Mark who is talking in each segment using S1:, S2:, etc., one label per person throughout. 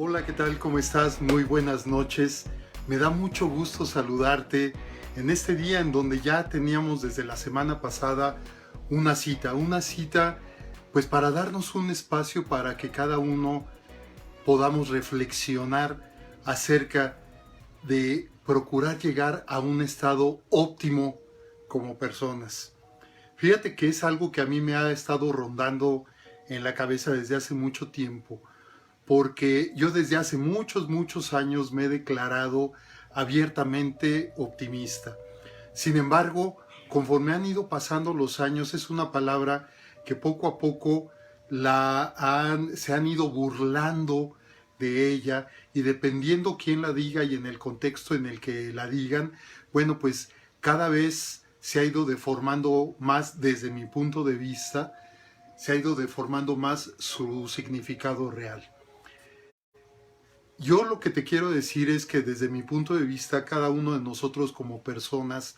S1: Hola, ¿qué tal? ¿Cómo estás? Muy buenas noches. Me da mucho gusto saludarte en este día en donde ya teníamos desde la semana pasada una cita pues para darnos un espacio para que cada uno podamos reflexionar acerca de procurar llegar a un estado óptimo como personas. Fíjate que es algo que a mí me ha estado rondando en la cabeza desde hace mucho tiempo, porque yo desde hace muchos años me he declarado abiertamente optimista. Sin embargo, conforme han ido pasando los años, es una palabra que poco a poco se han ido burlando de ella, y dependiendo quién la diga y en el contexto en el que la digan, bueno, pues cada vez se ha ido deformando más desde mi punto de vista, se ha ido deformando más su significado real. Yo lo que te quiero decir es que desde mi punto de vista, cada uno de nosotros como personas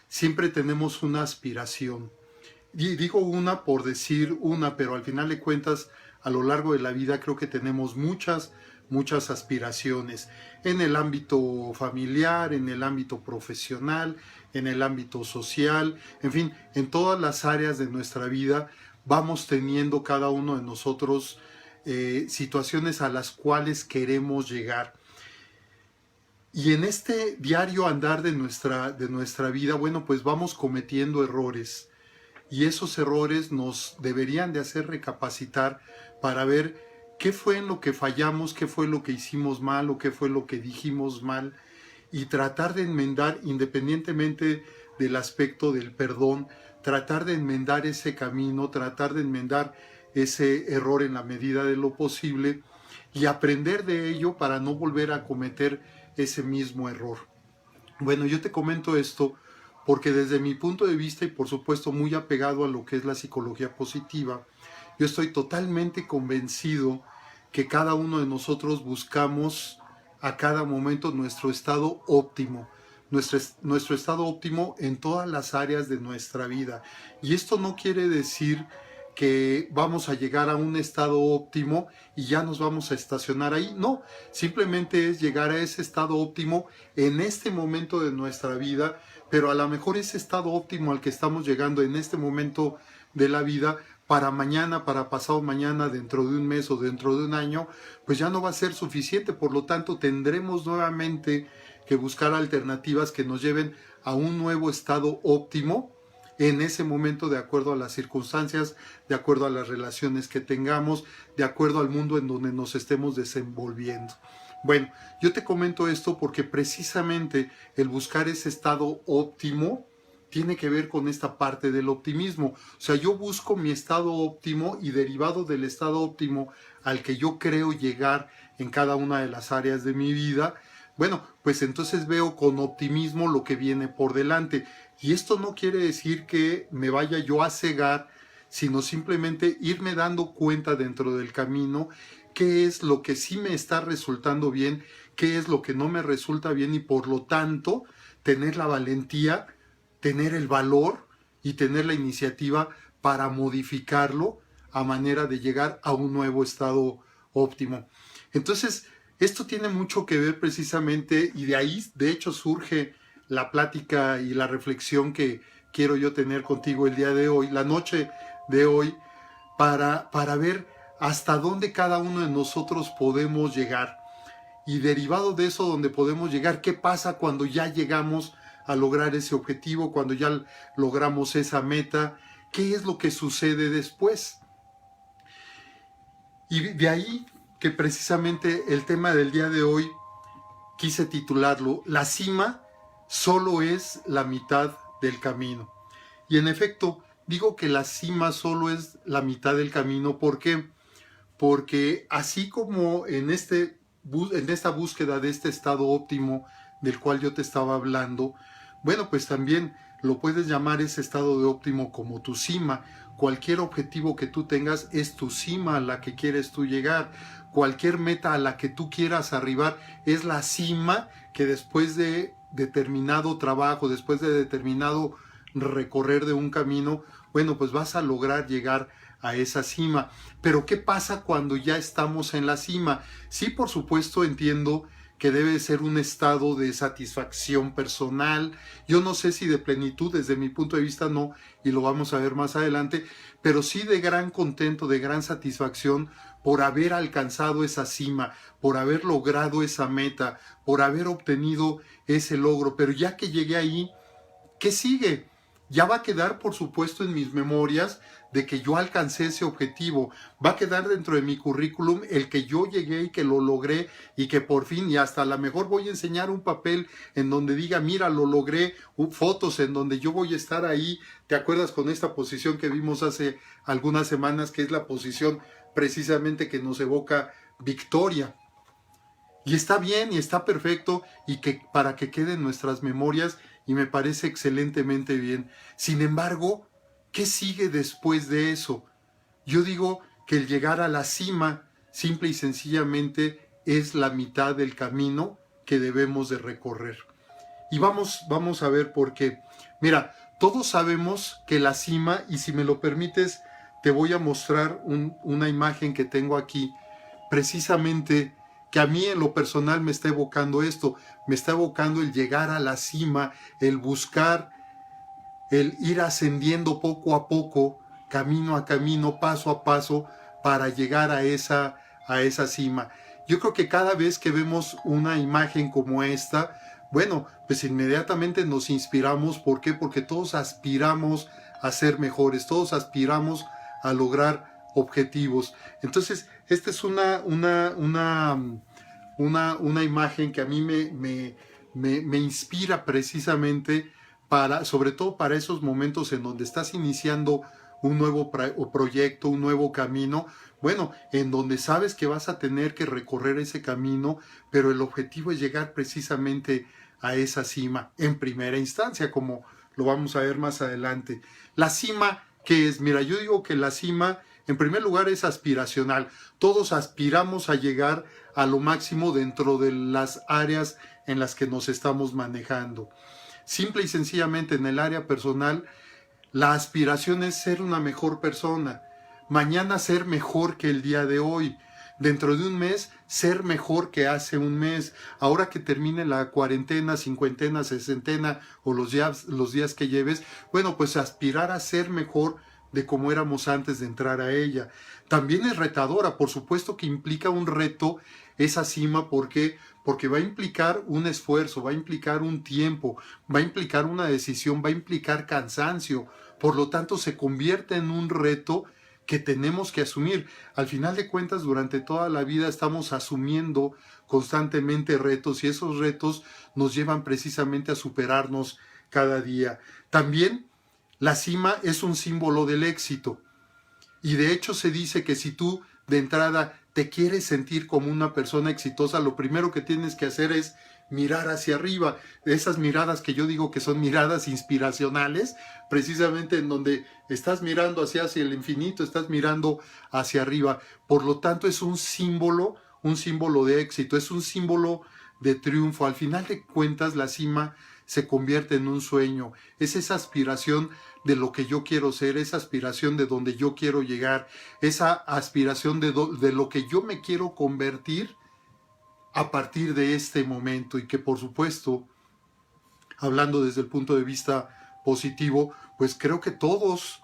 S1: siempre tenemos una aspiración. Y digo una por decir una, pero al final de cuentas, a lo largo de la vida creo que tenemos muchas aspiraciones en el ámbito familiar, en el ámbito profesional, en el ámbito social, en fin, en todas las áreas de nuestra vida vamos teniendo cada uno de nosotros situaciones a las cuales queremos llegar. Y en este diario andar de nuestra vida, bueno, pues vamos cometiendo errores. Y esos errores nos deberían de hacer recapacitar para ver qué fue en lo que fallamos, qué fue lo que hicimos mal o qué fue lo que dijimos mal, y tratar de enmendar independientemente del aspecto del perdón, tratar de enmendar ese camino, tratar de enmendar ese error en la medida de lo posible y aprender de ello para no volver a cometer ese mismo error. Bueno, yo te comento esto porque desde mi punto de vista y por supuesto muy apegado a lo que es la psicología positiva, yo estoy totalmente convencido que cada uno de nosotros buscamos a cada momento nuestro estado óptimo, nuestro estado óptimo en todas las áreas de nuestra vida. Y esto no quiere decir que vamos a llegar a un estado óptimo y ya nos vamos a estacionar ahí. No, simplemente es llegar a ese estado óptimo en este momento de nuestra vida, pero a lo mejor ese estado óptimo al que estamos llegando en este momento de la vida, para mañana, para pasado mañana, dentro de un mes o dentro de un año, pues ya no va a ser suficiente. Por lo tanto, tendremos nuevamente que buscar alternativas que nos lleven a un nuevo estado óptimo en ese momento, de acuerdo a las circunstancias, de acuerdo a las relaciones que tengamos, de acuerdo al mundo en donde nos estemos desenvolviendo. Bueno, yo te comento esto porque precisamente el buscar ese estado óptimo tiene que ver con esta parte del optimismo. O sea, yo busco mi estado óptimo y derivado del estado óptimo al que yo creo llegar en cada una de las áreas de mi vida, bueno, pues entonces veo con optimismo lo que viene por delante. Y esto no quiere decir que me vaya yo a cegar, sino simplemente irme dando cuenta dentro del camino qué es lo que sí me está resultando bien, qué es lo que no me resulta bien, y por lo tanto tener la valentía, tener el valor y tener la iniciativa para modificarlo a manera de llegar a un nuevo estado óptimo. Entonces, esto tiene mucho que ver precisamente, y de ahí de hecho surge la plática y la reflexión que quiero yo tener contigo el día de hoy, la noche de hoy, para ver hasta dónde cada uno de nosotros podemos llegar. Y derivado de eso, donde podemos llegar, ¿qué pasa cuando ya llegamos a lograr ese objetivo, cuando ya logramos esa meta? ¿Qué es lo que sucede después? Y de ahí que precisamente el tema del día de hoy quise titularlo: La cima solo es la mitad del camino. Y en efecto, digo que la cima solo es la mitad del camino. ¿Por qué? Porque así como en esta búsqueda de este estado óptimo del cual yo te estaba hablando, bueno, pues también lo puedes llamar ese estado de óptimo como tu cima. Cualquier objetivo que tú tengas es tu cima a la que quieres tú llegar. Cualquier meta a la que tú quieras arribar es la cima que después de determinado trabajo, después de determinado recorrer de un camino, bueno, pues vas a lograr llegar a esa cima. Pero ¿qué pasa cuando ya estamos en la cima? Sí, por supuesto, entiendo que debe ser un estado de satisfacción personal. Yo no sé si de plenitud, desde mi punto de vista no, y lo vamos a ver más adelante, pero sí de gran contento, de gran satisfacción por haber alcanzado esa cima, por haber logrado esa meta, por haber obtenido ese logro. Pero ya que llegué ahí, ¿qué sigue? Ya va a quedar, por supuesto, en mis memorias de que yo alcancé ese objetivo. Va a quedar dentro de mi currículum el que yo llegué y que lo logré y que por fin, y hasta a lo mejor voy a enseñar un papel en donde diga, mira, lo logré, fotos en donde yo voy a estar ahí. ¿Te acuerdas con esta posición que vimos hace algunas semanas, que es la posición precisamente que nos evoca victoria? Y está bien y está perfecto y que para que queden nuestras memorias, y me parece excelentemente bien. Sin embargo, ¿qué sigue después de eso? Yo digo que el llegar a la cima simple y sencillamente es la mitad del camino que debemos de recorrer. Y vamos a ver por qué. Mira, todos sabemos que la cima, y si me lo permites, te voy a mostrar una imagen que tengo aquí, precisamente que a mí en lo personal me está evocando esto, me está evocando el llegar a la cima, el buscar, el ir ascendiendo poco a poco, camino a camino, paso a paso, para llegar a esa cima. Yo creo que cada vez que vemos una imagen como esta, bueno, pues inmediatamente nos inspiramos. ¿Por qué? Porque todos aspiramos a ser mejores, todos aspiramos a lograr objetivos. Entonces, esta es una imagen que a mí me inspira precisamente para, sobre todo para esos momentos en donde estás iniciando un nuevo proyecto, un nuevo camino, bueno, en donde sabes que vas a tener que recorrer ese camino, pero el objetivo es llegar precisamente a esa cima en primera instancia, como lo vamos a ver más adelante. La cima, ¿qué es? Mira, yo digo que la cima, en primer lugar, es aspiracional. Todos aspiramos a llegar a lo máximo dentro de las áreas en las que nos estamos manejando. Simple y sencillamente en el área personal, la aspiración es ser una mejor persona. Mañana ser mejor que el día de hoy. Dentro de un mes, ser mejor que hace un mes. Ahora que termine la cuarentena, cincuentena, sesentena o los días que lleves, bueno, pues aspirar a ser mejor de como éramos antes de entrar a ella. También es retadora, por supuesto que implica un reto esa cima. ¿Por qué? Porque va a implicar un esfuerzo, va a implicar un tiempo, va a implicar una decisión, va a implicar cansancio. Por lo tanto, se convierte en un reto que tenemos que asumir. Al final de cuentas, durante toda la vida estamos asumiendo constantemente retos, y esos retos nos llevan precisamente a superarnos cada día. También la cima es un símbolo del éxito. Y de hecho se dice que si tú de entrada te quieres sentir como una persona exitosa, lo primero que tienes que hacer es mirar hacia arriba. Esas miradas que yo digo que son miradas inspiracionales, precisamente en donde estás mirando hacia el infinito, estás mirando hacia arriba. Por lo tanto, es un símbolo de éxito, es un símbolo de triunfo. Al final de cuentas, la cima se convierte en un sueño. Es esa aspiración de lo que yo quiero ser, esa aspiración de donde yo quiero llegar, esa aspiración de lo que yo me quiero convertir a partir de este momento. Y que, por supuesto, hablando desde el punto de vista positivo, pues creo que todos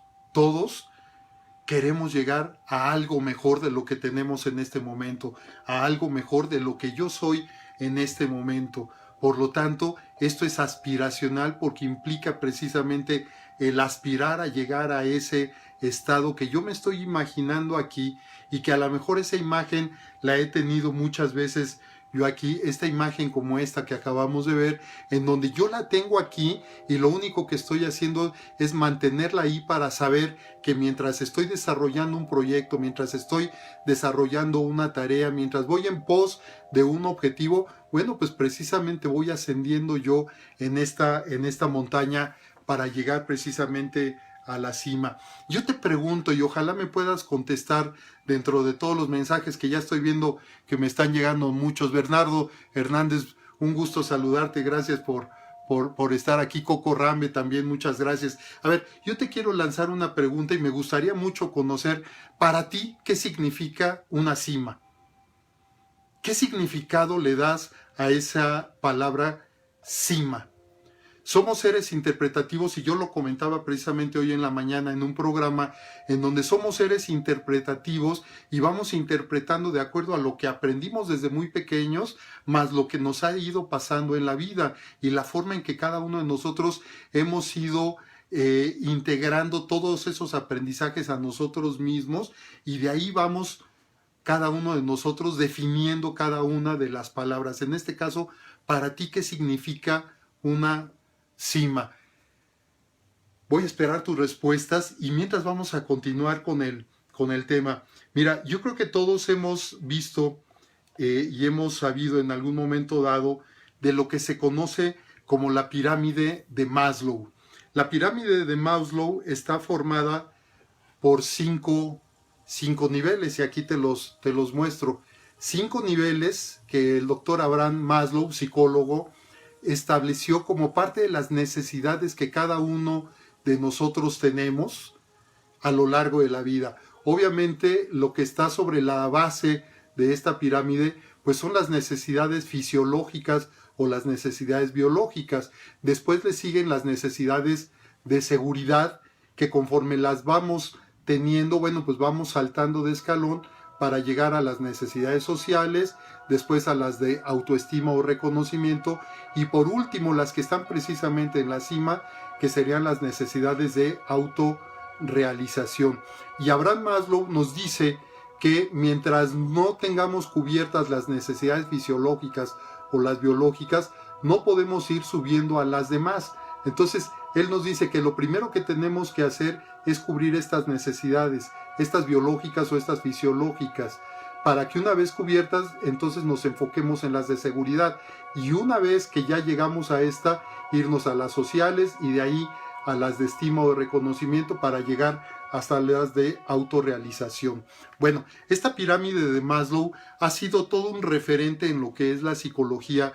S1: queremos llegar a algo mejor de lo que tenemos en este momento, a algo mejor de lo que yo soy en este momento. Por lo tanto, esto es aspiracional porque implica precisamente el aspirar a llegar a ese estado que yo me estoy imaginando aquí, y que a lo mejor esa imagen la he tenido muchas veces yo aquí, esta imagen como esta que acabamos de ver, en donde yo la tengo aquí y lo único que estoy haciendo es mantenerla ahí para saber que mientras estoy desarrollando un proyecto, mientras estoy desarrollando una tarea, mientras voy en pos de un objetivo, bueno, pues precisamente voy ascendiendo yo en esta montaña para llegar precisamente a la cima. Yo te pregunto, y ojalá me puedas contestar dentro de todos los mensajes que ya estoy viendo que me están llegando muchos. Bernardo Hernández, un gusto saludarte, gracias por por estar aquí. Coco Rambe también, muchas gracias. A ver, yo te quiero lanzar una pregunta y me gustaría mucho conocer para ti qué significa una cima. ¿Qué significado le das a esa palabra cima? Somos seres interpretativos y yo lo comentaba precisamente hoy en la mañana en un programa en donde somos seres interpretativos y vamos interpretando de acuerdo a lo que aprendimos desde muy pequeños, más lo que nos ha ido pasando en la vida y la forma en que cada uno de nosotros hemos ido integrando todos esos aprendizajes a nosotros mismos y de ahí vamos cada uno de nosotros definiendo cada una de las palabras. En este caso, para ti, ¿qué significa una cima? Voy a esperar tus respuestas y mientras vamos a continuar con el tema. Mira, yo creo que todos hemos visto y hemos sabido en algún momento dado de lo que se conoce como la pirámide de Maslow. La pirámide de Maslow está formada por cinco niveles y aquí te los muestro. 5 niveles que el doctor Abraham Maslow, psicólogo, estableció como parte de las necesidades que cada uno de nosotros tenemos a lo largo de la vida. Obviamente lo que está sobre la base de esta pirámide pues son las necesidades fisiológicas o las necesidades biológicas. Después le siguen las necesidades de seguridad que conforme las vamos teniendo, bueno, pues vamos saltando de escalón para llegar a las necesidades sociales, después a las de autoestima o reconocimiento y por último las que están precisamente en la cima, que serían las necesidades de autorrealización. Y Abraham Maslow nos dice que mientras no tengamos cubiertas las necesidades fisiológicas o las biológicas, no podemos ir subiendo a las demás. Entonces, él nos dice que lo primero que tenemos que hacer es cubrir estas necesidades, estas biológicas o estas fisiológicas, para que una vez cubiertas, entonces nos enfoquemos en las de seguridad. Y una vez que ya llegamos a esta, irnos a las sociales y de ahí a las de estima o de reconocimiento para llegar hasta las de autorrealización. Bueno, esta pirámide de Maslow ha sido todo un referente en lo que es la psicología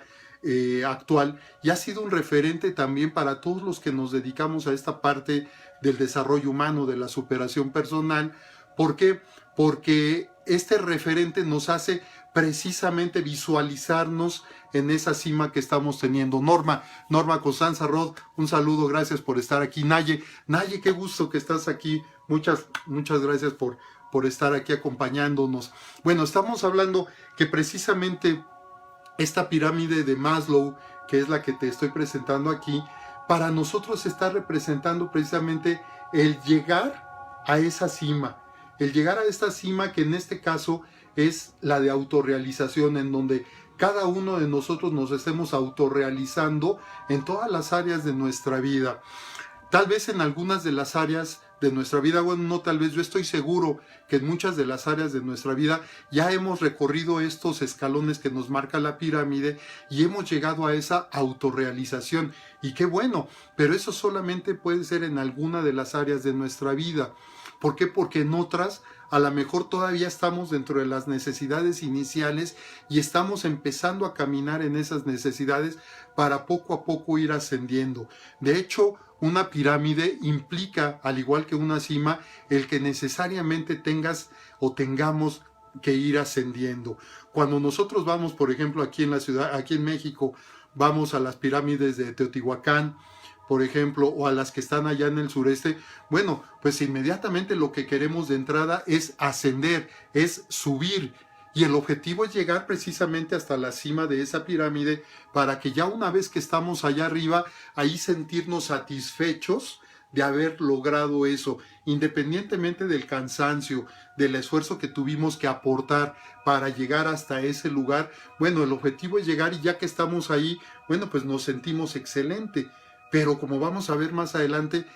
S1: actual y ha sido un referente también para todos los que nos dedicamos a esta parte del desarrollo humano, de la superación personal. ¿Por qué? Porque este referente nos hace precisamente visualizarnos en esa cima que estamos teniendo. Norma Constanza Rod, un saludo, gracias por estar aquí. Naye, qué gusto que estás aquí. Muchas gracias por estar aquí acompañándonos. Bueno, estamos hablando que precisamente esta pirámide de Maslow, que es la que te estoy presentando aquí, para nosotros está representando precisamente el llegar a esa cima, el llegar a esta cima que en este caso es la de autorrealización, en donde cada uno de nosotros nos estemos autorrealizando en todas las áreas de nuestra vida. Tal vez en algunas de las áreas de nuestra vida, bueno, no tal vez, yo estoy seguro que en muchas de las áreas de nuestra vida ya hemos recorrido estos escalones que nos marca la pirámide y hemos llegado a esa autorrealización. Y qué bueno, pero eso solamente puede ser en alguna de las áreas de nuestra vida. ¿Por qué? Porque en otras a lo mejor todavía estamos dentro de las necesidades iniciales y estamos empezando a caminar en esas necesidades para poco a poco ir ascendiendo. De hecho, una pirámide implica, al igual que una cima, el que necesariamente tengas o tengamos que ir ascendiendo. Cuando nosotros vamos, por ejemplo, aquí en la ciudad, aquí en México, vamos a las pirámides de Teotihuacán, por ejemplo, o a las que están allá en el sureste, bueno, pues inmediatamente lo que queremos de entrada es ascender, es subir. Y el objetivo es llegar precisamente hasta la cima de esa pirámide para que ya una vez que estamos allá arriba, ahí sentirnos satisfechos de haber logrado eso, independientemente del cansancio, del esfuerzo que tuvimos que aportar para llegar hasta ese lugar. Bueno, el objetivo es llegar y ya que estamos ahí, bueno, pues nos sentimos excelente. Pero como vamos a ver más adelante,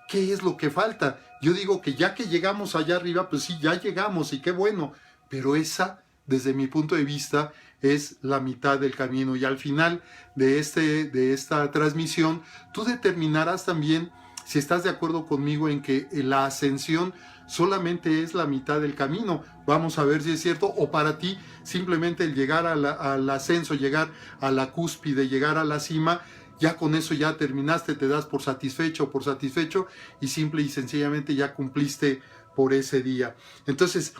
S1: ¿qué es lo que falta? Yo digo que ya que llegamos allá arriba, pues sí, ya llegamos y qué bueno, pero esa, desde mi punto de vista, es la mitad del camino. Y al final de esta transmisión, tú determinarás también si estás de acuerdo conmigo en que la ascensión solamente es la mitad del camino. Vamos a ver si es cierto, o para ti simplemente el llegar al ascenso, llegar a la cúspide, llegar a la cima, ya con eso ya terminaste, te das por satisfecho o por satisfecho y simple y sencillamente ya cumpliste por ese día. Entonces,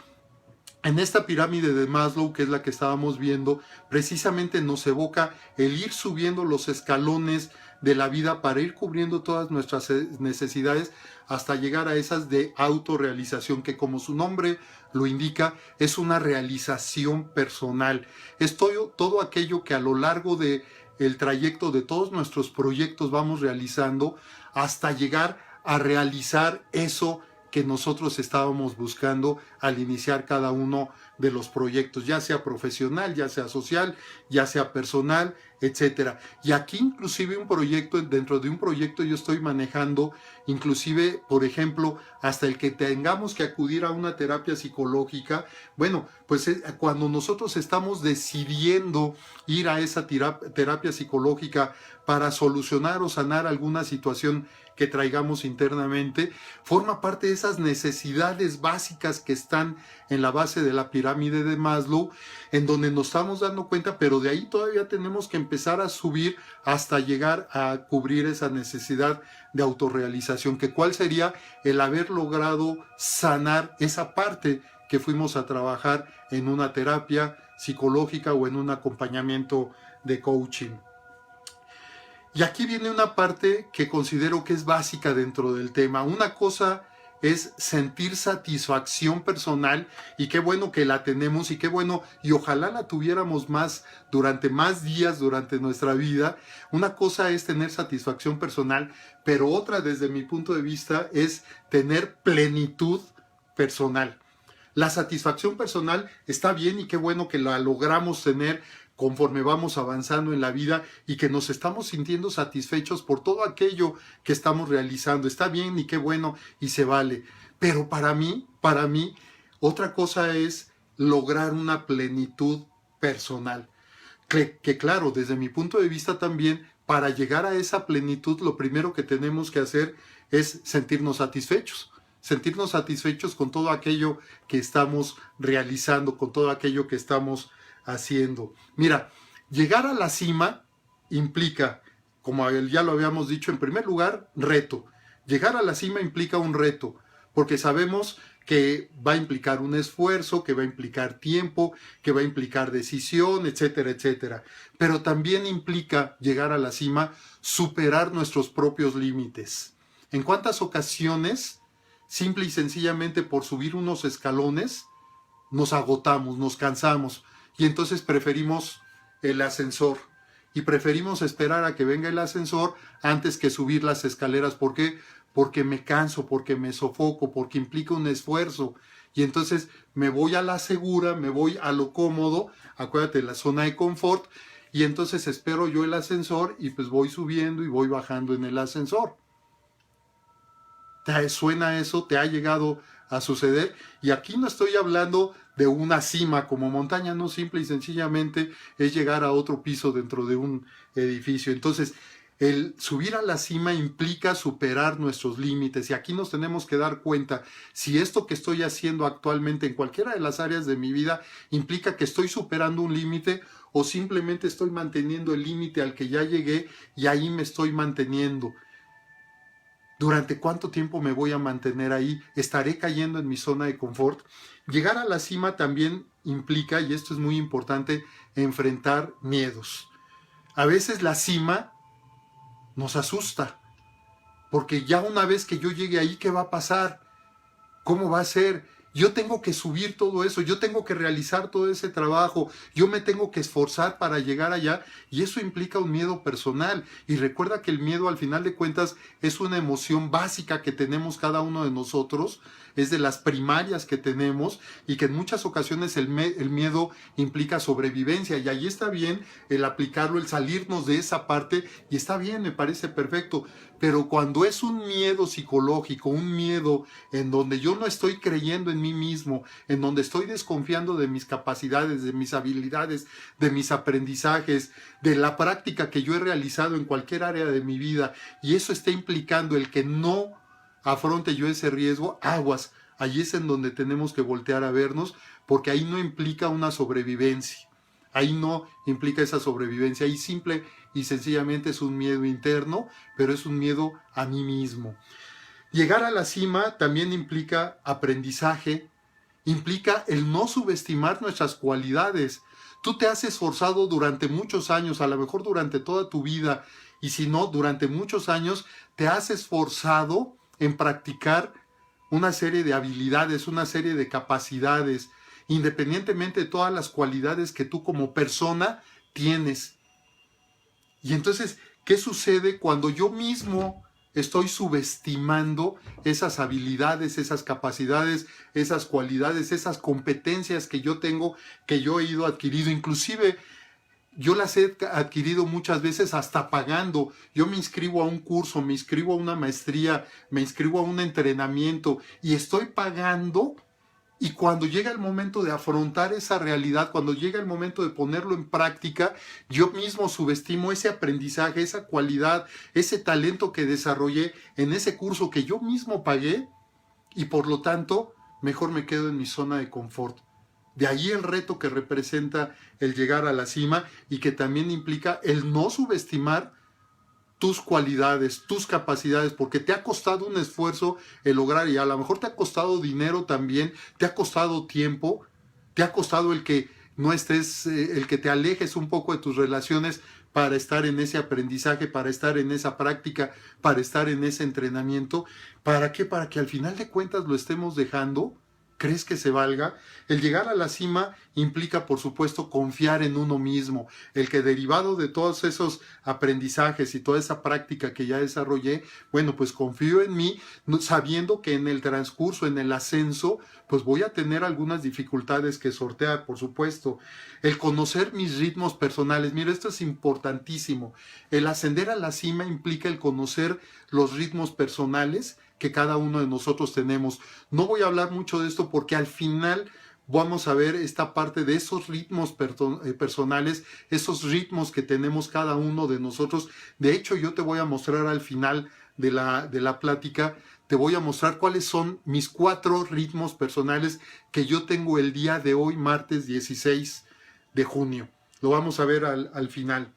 S1: en esta pirámide de Maslow, que es la que estábamos viendo, precisamente nos evoca el ir subiendo los escalones de la vida para ir cubriendo todas nuestras necesidades hasta llegar a esas de autorrealización, que como su nombre lo indica, es una realización personal. Es todo aquello que a lo largo de el trayecto de todos nuestros proyectos vamos realizando hasta llegar a realizar eso que nosotros estábamos buscando al iniciar cada uno de los proyectos, ya sea profesional, ya sea social, ya sea personal, etcétera. Y aquí inclusive dentro de un proyecto yo estoy manejando, inclusive, por ejemplo, hasta el que tengamos que acudir a una terapia psicológica. Bueno, pues cuando nosotros estamos decidiendo ir a esa terapia psicológica para solucionar o sanar alguna situación que traigamos internamente, forma parte de esas necesidades básicas que están en la base de la pirámide de Maslow, en donde nos estamos dando cuenta, pero de ahí todavía tenemos que empezar a subir hasta llegar a cubrir esa necesidad de autorrealización, que cuál sería el haber logrado sanar esa parte que fuimos a trabajar en una terapia psicológica o en un acompañamiento de coaching. Y aquí viene una parte que considero que es básica dentro del tema. Una cosa es sentir satisfacción personal, y qué bueno que la tenemos y qué bueno, y ojalá la tuviéramos durante más días durante nuestra vida. Una cosa es tener satisfacción personal, pero otra desde mi punto de vista es tener plenitud personal. La satisfacción personal está bien y qué bueno que la logramos tener conforme vamos avanzando en la vida y que nos estamos sintiendo satisfechos por todo aquello que estamos realizando. Está bien y qué bueno y se vale. Pero para mí, otra cosa es lograr una plenitud personal. Que claro, desde mi punto de vista también, para llegar a esa plenitud, lo primero que tenemos que hacer es sentirnos satisfechos. Sentirnos satisfechos con todo aquello que estamos realizando, con todo aquello que estamos haciendo. Mira, llegar a la cima implica, como ya lo habíamos dicho, en primer lugar, reto. Llegar a la cima implica un reto, porque sabemos que va a implicar un esfuerzo, que va a implicar tiempo, que va a implicar decisión, etcétera, etcétera. Pero también implica llegar a la cima, superar nuestros propios límites. ¿En cuántas ocasiones, simple y sencillamente por subir unos escalones, nos agotamos, nos cansamos? Y entonces preferimos el ascensor y preferimos esperar a que venga el ascensor antes que subir las escaleras. ¿Por qué? Porque me canso, porque me sofoco, porque implica un esfuerzo. Y entonces me voy a la segura, me voy a lo cómodo, acuérdate, la zona de confort, y entonces espero yo el ascensor y pues voy subiendo y voy bajando en el ascensor. ¿Te suena eso? ¿Te ha llegado a suceder? Y aquí no estoy hablando de una cima como montaña, no, simple y sencillamente es llegar a otro piso dentro de un edificio. Entonces, el subir a la cima implica superar nuestros límites, y aquí nos tenemos que dar cuenta si esto que estoy haciendo actualmente en cualquiera de las áreas de mi vida implica que estoy superando un límite o simplemente estoy manteniendo el límite al que ya llegué y ahí me estoy manteniendo. ¿Durante cuánto tiempo me voy a mantener ahí? ¿Estaré cayendo en mi zona de confort? Llegar a la cima también implica, y esto es muy importante, enfrentar miedos. A veces la cima nos asusta, porque ya una vez que yo llegue ahí, ¿qué va a pasar? ¿Cómo va a ser? Yo tengo que subir todo eso, yo tengo que realizar todo ese trabajo, yo me tengo que esforzar para llegar allá, y eso implica un miedo personal. Y recuerda que el miedo, al final de cuentas, es una emoción básica que tenemos cada uno de nosotros, es de las primarias que tenemos, y que en muchas ocasiones el miedo implica sobrevivencia, y ahí está bien el aplicarlo, el salirnos de esa parte, y está bien, me parece perfecto. Pero cuando es un miedo psicológico, un miedo en donde yo no estoy creyendo en mí mismo, en donde estoy desconfiando de mis capacidades, de mis habilidades, de mis aprendizajes, de la práctica que yo he realizado en cualquier área de mi vida, y eso está implicando el que no afronte yo ese riesgo, aguas, allí es en donde tenemos que voltear a vernos, porque ahí no implica una sobrevivencia. Ahí no implica esa sobrevivencia, ahí simple y sencillamente es un miedo interno, pero es un miedo a mí mismo. Llegar a la cima también implica aprendizaje, implica el no subestimar nuestras cualidades. Tú te has esforzado durante muchos años, a lo mejor durante toda tu vida, y si no, durante muchos años te has esforzado en practicar una serie de habilidades, una serie de capacidades, independientemente de todas las cualidades que tú como persona tienes. Y entonces, ¿qué sucede cuando yo mismo estoy subestimando esas habilidades, esas capacidades, esas cualidades, esas competencias que yo tengo, que yo he ido adquirido? Inclusive yo las he adquirido muchas veces hasta pagando. Yo me inscribo a un curso, me inscribo a una maestría, me inscribo a un entrenamiento y estoy pagando. Y cuando llega el momento de afrontar esa realidad, cuando llega el momento de ponerlo en práctica, yo mismo subestimo ese aprendizaje, esa cualidad, ese talento que desarrollé en ese curso que yo mismo pagué, y por lo tanto mejor me quedo en mi zona de confort. De ahí el reto que representa el llegar a la cima y que también implica el no subestimar tus cualidades, tus capacidades, porque te ha costado un esfuerzo el lograr, y a lo mejor te ha costado dinero también, te ha costado tiempo, te ha costado el que no estés, el que te alejes un poco de tus relaciones para estar en ese aprendizaje, para estar en esa práctica, para estar en ese entrenamiento. ¿Para qué? Para que al final de cuentas lo estemos dejando. ¿Crees que se valga? El llegar a la cima implica, por supuesto, confiar en uno mismo. El que derivado de todos esos aprendizajes y toda esa práctica que ya desarrollé, bueno, pues confío en mí, sabiendo que en el transcurso, en el ascenso, pues voy a tener algunas dificultades que sortear, por supuesto. El conocer mis ritmos personales. Mira, esto es importantísimo. El ascender a la cima implica el conocer los ritmos personales que cada uno de nosotros tenemos. No voy a hablar mucho de esto porque al final vamos a ver esta parte de esos ritmos personales, esos ritmos que tenemos cada uno de nosotros. De hecho, yo te voy a mostrar al final de la plática, te voy a mostrar cuáles son mis 4 ritmos personales que yo tengo el día de hoy, martes 16 de junio. Lo vamos a ver al final,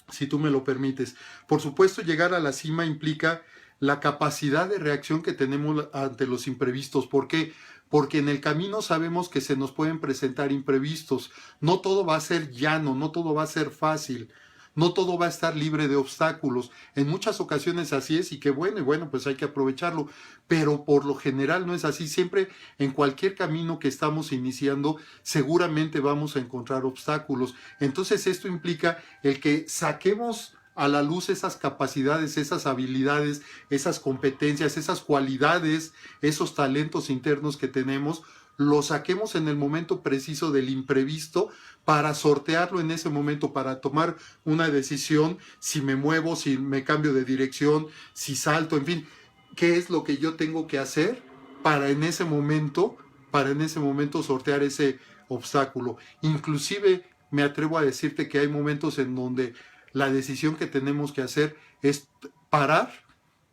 S1: si tú me lo permites. Por supuesto, llegar a la cima implica la capacidad de reacción que tenemos ante los imprevistos. ¿Por qué? Porque en el camino sabemos que se nos pueden presentar imprevistos. No todo va a ser llano, no todo va a ser fácil, no todo va a estar libre de obstáculos. En muchas ocasiones así es, y qué bueno, y bueno, pues hay que aprovecharlo. Pero por lo general no es así. Siempre en cualquier camino que estamos iniciando, seguramente vamos a encontrar obstáculos. Entonces esto implica el que saquemos a la luz esas capacidades, esas habilidades, esas competencias, esas cualidades, esos talentos internos que tenemos, los saquemos en el momento preciso del imprevisto para sortearlo en ese momento, para tomar una decisión, si me muevo, si me cambio de dirección, si salto, en fin, qué es lo que yo tengo que hacer para en ese momento sortear ese obstáculo. Inclusive me atrevo a decirte que hay momentos en donde la decisión que tenemos que hacer es parar.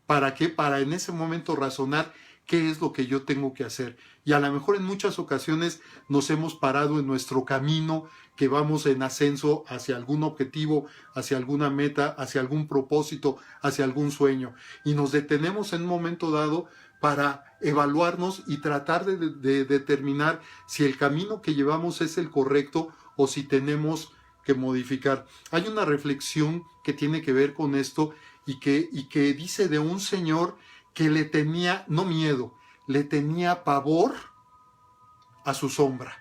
S1: ¿Para qué? Para en ese momento razonar qué es lo que yo tengo que hacer. Y a lo mejor en muchas ocasiones nos hemos parado en nuestro camino, que vamos en ascenso hacia algún objetivo, hacia alguna meta, hacia algún propósito, hacia algún sueño. Y nos detenemos en un momento dado para evaluarnos y tratar de determinar si el camino que llevamos es el correcto o si tenemos que modificar. Hay una reflexión que tiene que ver con esto y que dice de un señor que le tenía, no miedo, le tenía pavor a su sombra.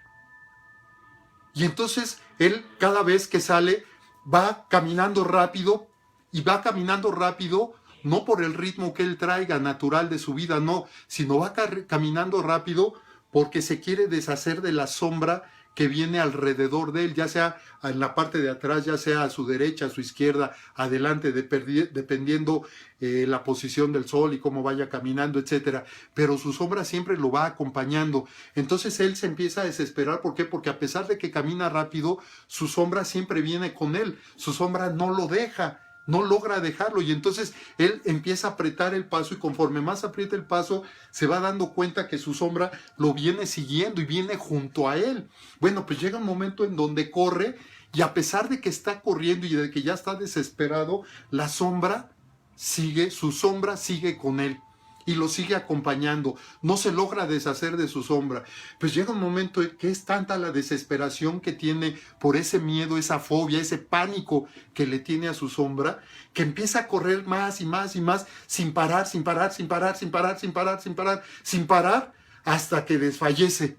S1: Y entonces él cada vez que sale va caminando rápido, y va caminando rápido no por el ritmo que él traiga natural de su vida, no, sino va caminando rápido porque se quiere deshacer de la sombra que viene alrededor de él, ya sea en la parte de atrás, ya sea a su derecha, a su izquierda, adelante, dependiendo la posición del sol y cómo vaya caminando, etcétera. Pero su sombra siempre lo va acompañando. Entonces él se empieza a desesperar. ¿Por qué? Porque a pesar de que camina rápido, su sombra siempre viene con él. Su sombra no lo deja. no logra dejarlo, y entonces él empieza a apretar el paso, y conforme más aprieta el paso, se va dando cuenta que su sombra lo viene siguiendo y viene junto a él. Bueno, pues llega un momento en donde corre, y a pesar de que está corriendo y de que ya está desesperado, la sombra sigue, su sombra sigue con él y lo sigue acompañando, no se logra deshacer de su sombra. Pues llega un momento en que es tanta la desesperación que tiene por ese miedo, esa fobia, ese pánico que le tiene a su sombra, que empieza a correr más y más y más, sin parar, sin parar, sin parar, sin parar, sin parar, sin parar, sin parar, hasta que desfallece.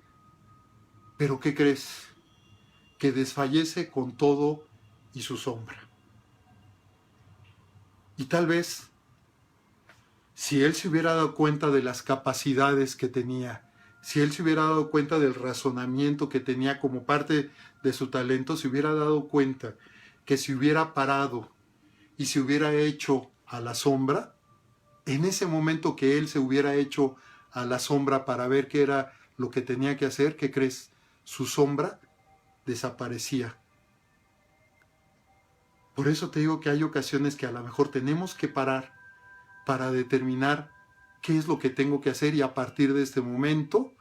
S1: ¿Pero qué crees? Que desfallece con todo y su sombra. Y tal vez, si él se hubiera dado cuenta de las capacidades que tenía, si él se hubiera dado cuenta del razonamiento que tenía como parte de su talento, se hubiera dado cuenta que si hubiera parado y se hubiera hecho a la sombra, en ese momento que él se hubiera hecho a la sombra para ver qué era lo que tenía que hacer, ¿qué crees? Su sombra desaparecía. Por eso te digo que hay ocasiones que a lo mejor tenemos que parar para determinar qué es lo que tengo que hacer, y a partir de este momento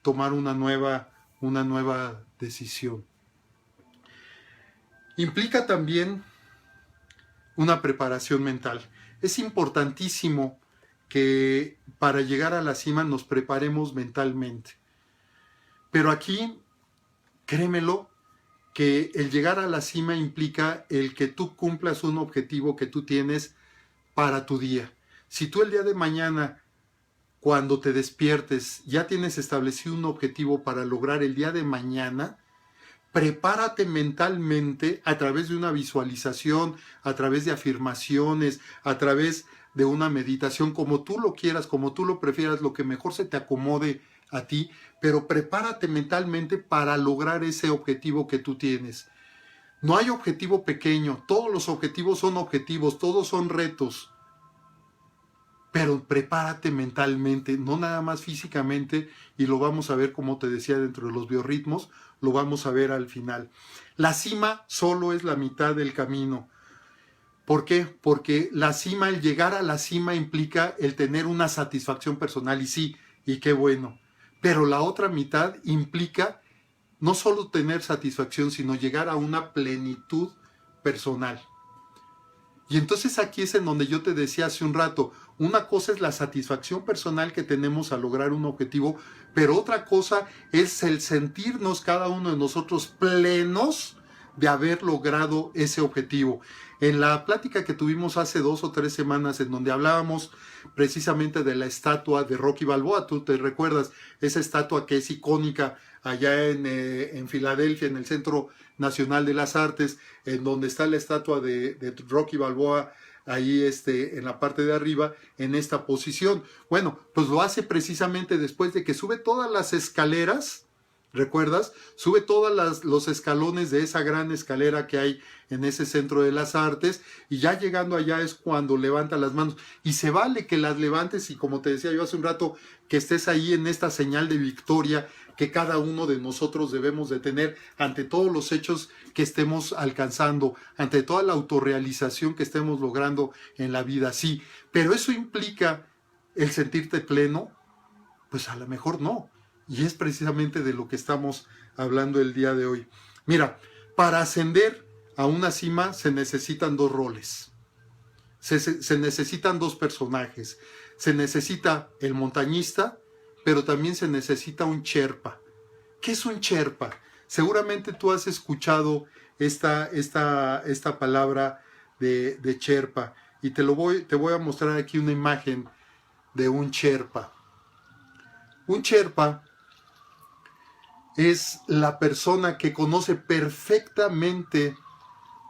S1: tomar una nueva decisión. Implica también una preparación mental. Es importantísimo que para llegar a la cima nos preparemos mentalmente. Pero aquí, créemelo, que el llegar a la cima implica el que tú cumplas un objetivo que tú tienes para tu día. Si tú el día de mañana, cuando te despiertes, ya tienes establecido un objetivo para lograr el día de mañana, prepárate mentalmente a través de una visualización, a través de afirmaciones, a través de una meditación, como tú lo quieras, como tú lo prefieras, lo que mejor se te acomode a ti, pero prepárate mentalmente para lograr ese objetivo que tú tienes. No hay objetivo pequeño, todos los objetivos son objetivos, todos son retos. Pero prepárate mentalmente, no nada más físicamente, y lo vamos a ver, como te decía, dentro de los biorritmos, lo vamos a ver al final. La cima solo es la mitad del camino. ¿Por qué? Porque la cima, el llegar a la cima implica el tener una satisfacción personal, y sí, y qué bueno. Pero la otra mitad implica no solo tener satisfacción, sino llegar a una plenitud personal. Y entonces aquí es en donde yo te decía hace un rato, una cosa es la satisfacción personal que tenemos al lograr un objetivo, pero otra cosa es el sentirnos cada uno de nosotros plenos de haber logrado ese objetivo. En la plática que tuvimos hace 2 o 3 semanas, en donde hablábamos precisamente de la estatua de Rocky Balboa, tú te recuerdas, esa estatua que es icónica allá en Filadelfia, en el Centro Nacional de las Artes, en donde está la estatua de Rocky Balboa, ahí en la parte de arriba, en esta posición. Bueno, pues lo hace precisamente después de que sube todas las escaleras, ¿recuerdas? Sube todos los escalones de esa gran escalera que hay en ese Centro de las Artes, y ya llegando allá es cuando levanta las manos. Y se vale que las levantes, y como te decía yo hace un rato, que estés ahí en esta señal de victoria que cada uno de nosotros debemos de tener ante todos los hechos que estemos alcanzando, ante toda la autorrealización que estemos logrando en la vida, sí. Pero eso implica el sentirte pleno, pues a lo mejor no. Y es precisamente de lo que estamos hablando el día de hoy. Mira, para ascender a una cima se necesitan 2 roles. Se necesitan 2 personajes. Se necesita el montañista, pero también se necesita un Sherpa. ¿Qué es un Sherpa? Seguramente tú has escuchado esta palabra de Sherpa. Y te voy a mostrar aquí una imagen de un Sherpa. Un Sherpa es la persona que conoce perfectamente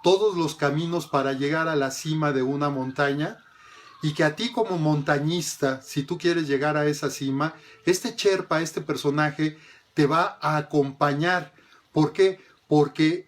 S1: todos los caminos para llegar a la cima de una montaña, y que a ti como montañista, si tú quieres llegar a esa cima, este Sherpa, este personaje, te va a acompañar. ¿Por qué? Porque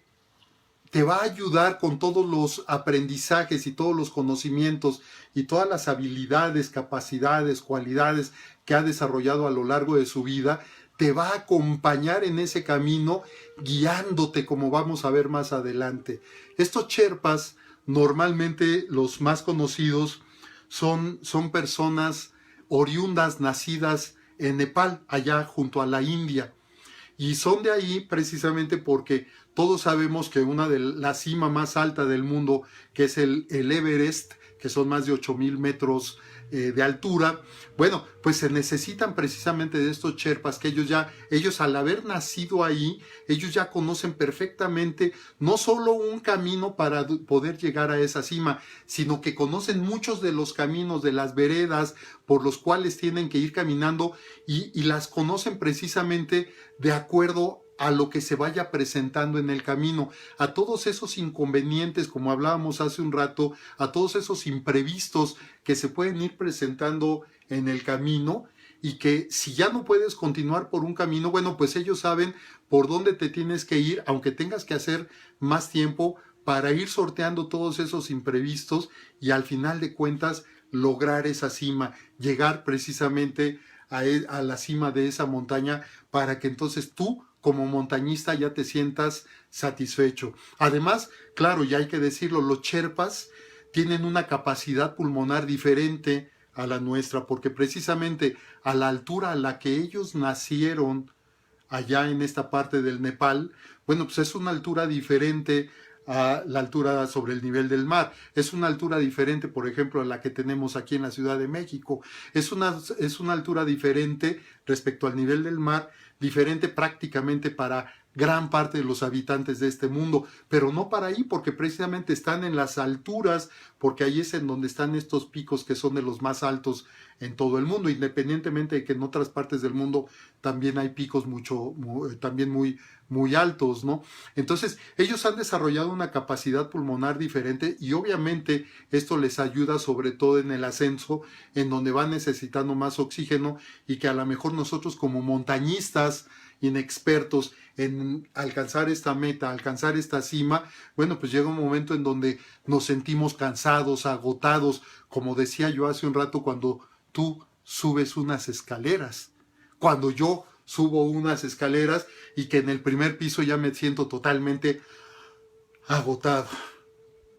S1: te va a ayudar con todos los aprendizajes y todos los conocimientos y todas las habilidades, capacidades, cualidades que ha desarrollado a lo largo de su vida. Te va a acompañar en ese camino, guiándote, como vamos a ver más adelante. Estos Sherpas normalmente los más conocidos son personas oriundas, nacidas en Nepal, allá junto a la India. Y son de ahí precisamente porque todos sabemos que una de la cima más alta del mundo, que es el Everest, que son más de 8,000 metros de altura, bueno, pues se necesitan precisamente de estos Sherpas, que ellos al haber nacido ahí, ellos ya conocen perfectamente no solo un camino para poder llegar a esa cima, sino que conocen muchos de los caminos, de las veredas por los cuales tienen que ir caminando y las conocen precisamente de acuerdo a lo que se vaya presentando en el camino, a todos esos inconvenientes, como hablábamos hace un rato, a todos esos imprevistos que se pueden ir presentando en el camino y que si ya no puedes continuar por un camino, bueno, pues ellos saben por dónde te tienes que ir, aunque tengas que hacer más tiempo para ir sorteando todos esos imprevistos y al final de cuentas lograr esa cima, llegar precisamente a la cima de esa montaña para que entonces tú como montañista ya te sientas satisfecho. Además, claro, ya hay que decirlo, los Sherpas tienen una capacidad pulmonar diferente a la nuestra, porque precisamente a la altura a la que ellos nacieron allá en esta parte del Nepal, bueno, pues es una altura diferente a la altura sobre el nivel del mar. Es una altura diferente, por ejemplo, a la que tenemos aquí en la Ciudad de México. Es una altura diferente respecto al nivel del mar, diferente prácticamente para gran parte de los habitantes de este mundo, pero no para ahí, porque precisamente están en las alturas, porque ahí es en donde están estos picos que son de los más altos en todo el mundo, independientemente de que en otras partes del mundo también hay picos también muy altos, ¿no? Entonces, ellos han desarrollado una capacidad pulmonar diferente y obviamente esto les ayuda sobre todo en el ascenso, en donde van necesitando más oxígeno y que a lo mejor nosotros como montañistas inexpertos en alcanzar esta meta, alcanzar esta cima, bueno, pues llega un momento en donde nos sentimos cansados, agotados, como decía yo hace un rato, cuando tú subes unas escaleras, cuando yo subo unas escaleras y que en el primer piso ya me siento totalmente agotado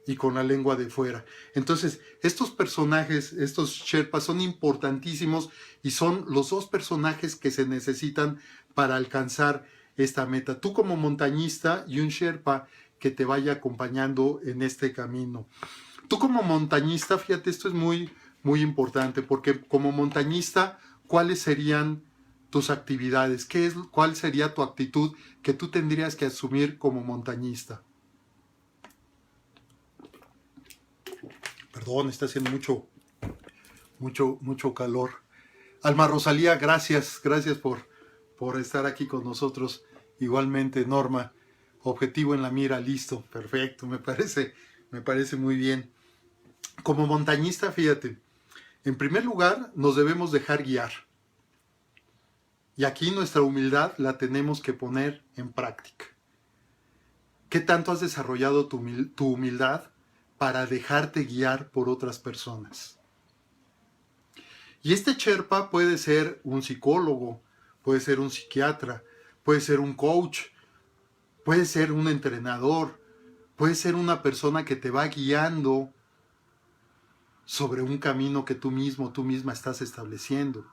S1: y con la lengua de fuera. Entonces, estos personajes, estos Sherpas son importantísimos y son los dos personajes que se necesitan para alcanzar esta meta. Tú como montañista y un Sherpa que te vaya acompañando en este camino. Tú como montañista, fíjate, esto es muy importante, porque como montañista, ¿cuáles serían tus actividades? ¿Cuál sería tu actitud que tú tendrías que asumir como montañista? Perdón, está haciendo mucho calor. Alma Rosalía, gracias por estar aquí con nosotros. Igualmente, Norma, objetivo en la mira, listo, perfecto, me parece muy bien. Como montañista, fíjate, en primer lugar, nos debemos dejar guiar. Y aquí nuestra humildad la tenemos que poner en práctica. ¿Qué tanto has desarrollado tu humildad para dejarte guiar por otras personas? Y este Sherpa puede ser un psicólogo, puede ser un psiquiatra, puede ser un coach, puede ser un entrenador, puede ser una persona que te va guiando sobre un camino que tú misma estás estableciendo.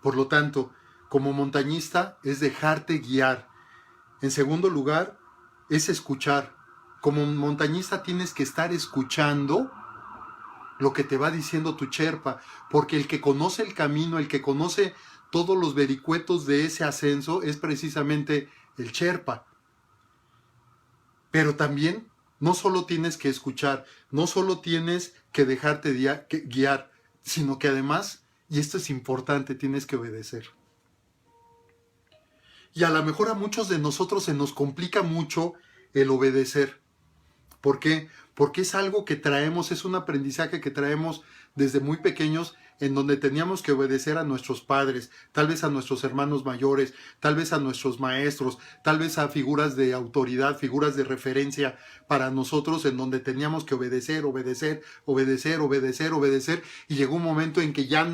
S1: Por lo tanto, como montañista es dejarte guiar. En segundo lugar, es escuchar. Como montañista tienes que estar escuchando lo que te va diciendo tu Sherpa, porque el que conoce el camino, el que conoce todos los vericuetos de ese ascenso es precisamente el Sherpa. Pero también no solo tienes que escuchar, no solo tienes que dejarte guiar, sino que además, y esto es importante, tienes que obedecer. Y a lo mejor a muchos de nosotros se nos complica mucho el obedecer. ¿Por qué? Porque es algo que traemos, es un aprendizaje que traemos desde muy pequeños, en donde teníamos que obedecer a nuestros padres, tal vez a nuestros hermanos mayores, tal vez a nuestros maestros, tal vez a figuras de autoridad, figuras de referencia para nosotros, en donde teníamos que obedecer, y llegó un momento en que ya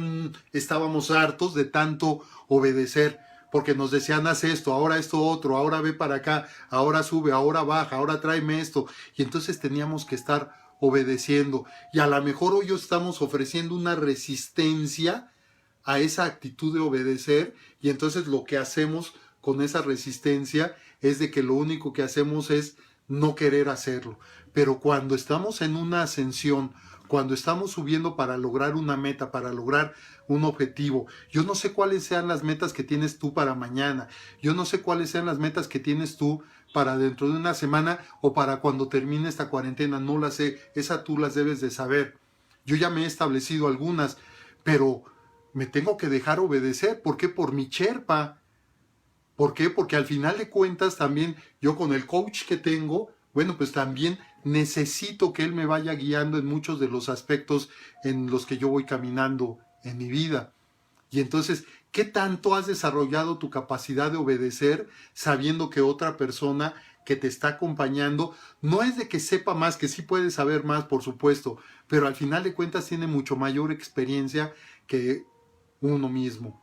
S1: estábamos hartos de tanto obedecer, porque nos decían, haz esto otro, ahora ve para acá, ahora sube, ahora baja, ahora tráeme esto. Y entonces teníamos que estar obedeciendo. Y a lo mejor hoy estamos ofreciendo una resistencia a esa actitud de obedecer, y entonces lo que hacemos con esa resistencia es de que lo único que hacemos es no querer hacerlo. Pero cuando estamos en una ascensión, cuando estamos subiendo para lograr una meta, para lograr un objetivo, yo no sé cuáles sean las metas que tienes tú para mañana, yo no sé cuáles sean las metas que tienes tú para dentro de una semana o para cuando termine esta cuarentena, no las sé, esa tú las debes de saber. Yo ya me he establecido algunas, pero me tengo que dejar obedecer. ¿Por qué? Por mi Sherpa. ¿Por qué? Porque al final de cuentas también yo con el coach que tengo, bueno, pues también necesito que él me vaya guiando en muchos de los aspectos en los que yo voy caminando en mi vida. Y entonces, ¿qué tanto has desarrollado tu capacidad de obedecer sabiendo que otra persona que te está acompañando no es de que sepa más, que sí puede saber más, por supuesto, pero al final de cuentas tiene mucho mayor experiencia que uno mismo?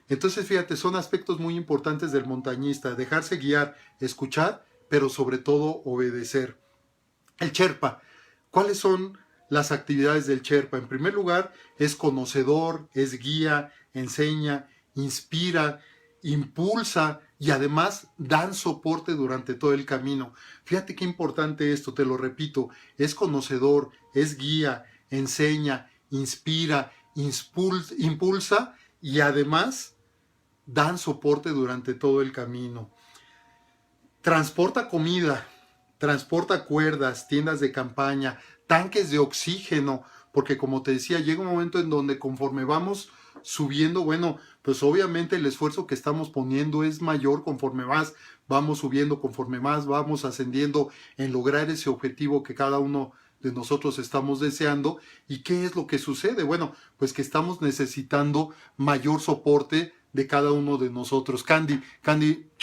S1: Entonces, fíjate, son aspectos muy importantes del montañista: dejarse guiar, escuchar, pero sobre todo obedecer. El Sherpa, ¿cuáles son las actividades del Sherpa? En primer lugar, es conocedor, es guía, enseña, inspira, impulsa y además dan soporte durante todo el camino. Fíjate qué importante esto, te lo repito: es conocedor, es guía, enseña, inspira, impulsa y además dan soporte durante todo el camino. Transporta comida, transporta cuerdas, tiendas de campaña, tanques de oxígeno, porque como te decía, llega un momento en donde conforme vamos subiendo, bueno, pues obviamente el esfuerzo que estamos poniendo es mayor conforme más vamos subiendo, conforme más vamos ascendiendo en lograr ese objetivo que cada uno de nosotros estamos deseando. ¿Y qué es lo que sucede? Bueno, pues que estamos necesitando mayor soporte de cada uno de nosotros. Candy,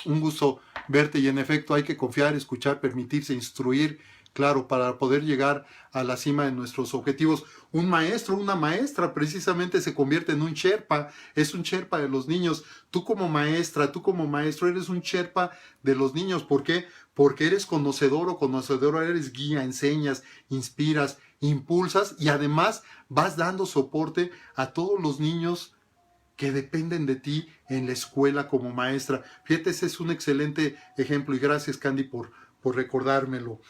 S1: un gusto verte, y en efecto hay que confiar, escuchar, permitirse instruir, claro, para poder llegar a la cima de nuestros objetivos. Un maestro, una maestra precisamente se convierte en un Sherpa, es un Sherpa de los niños. Tú como maestra, tú como maestro eres un Sherpa de los niños. ¿Por qué? Porque eres conocedor o conocedora, eres guía, enseñas, inspiras, impulsas y además vas dando soporte a todos los niños que dependen de ti en la escuela como maestra. Fíjate, ese es un excelente ejemplo y gracias, Candy, por recordármelo.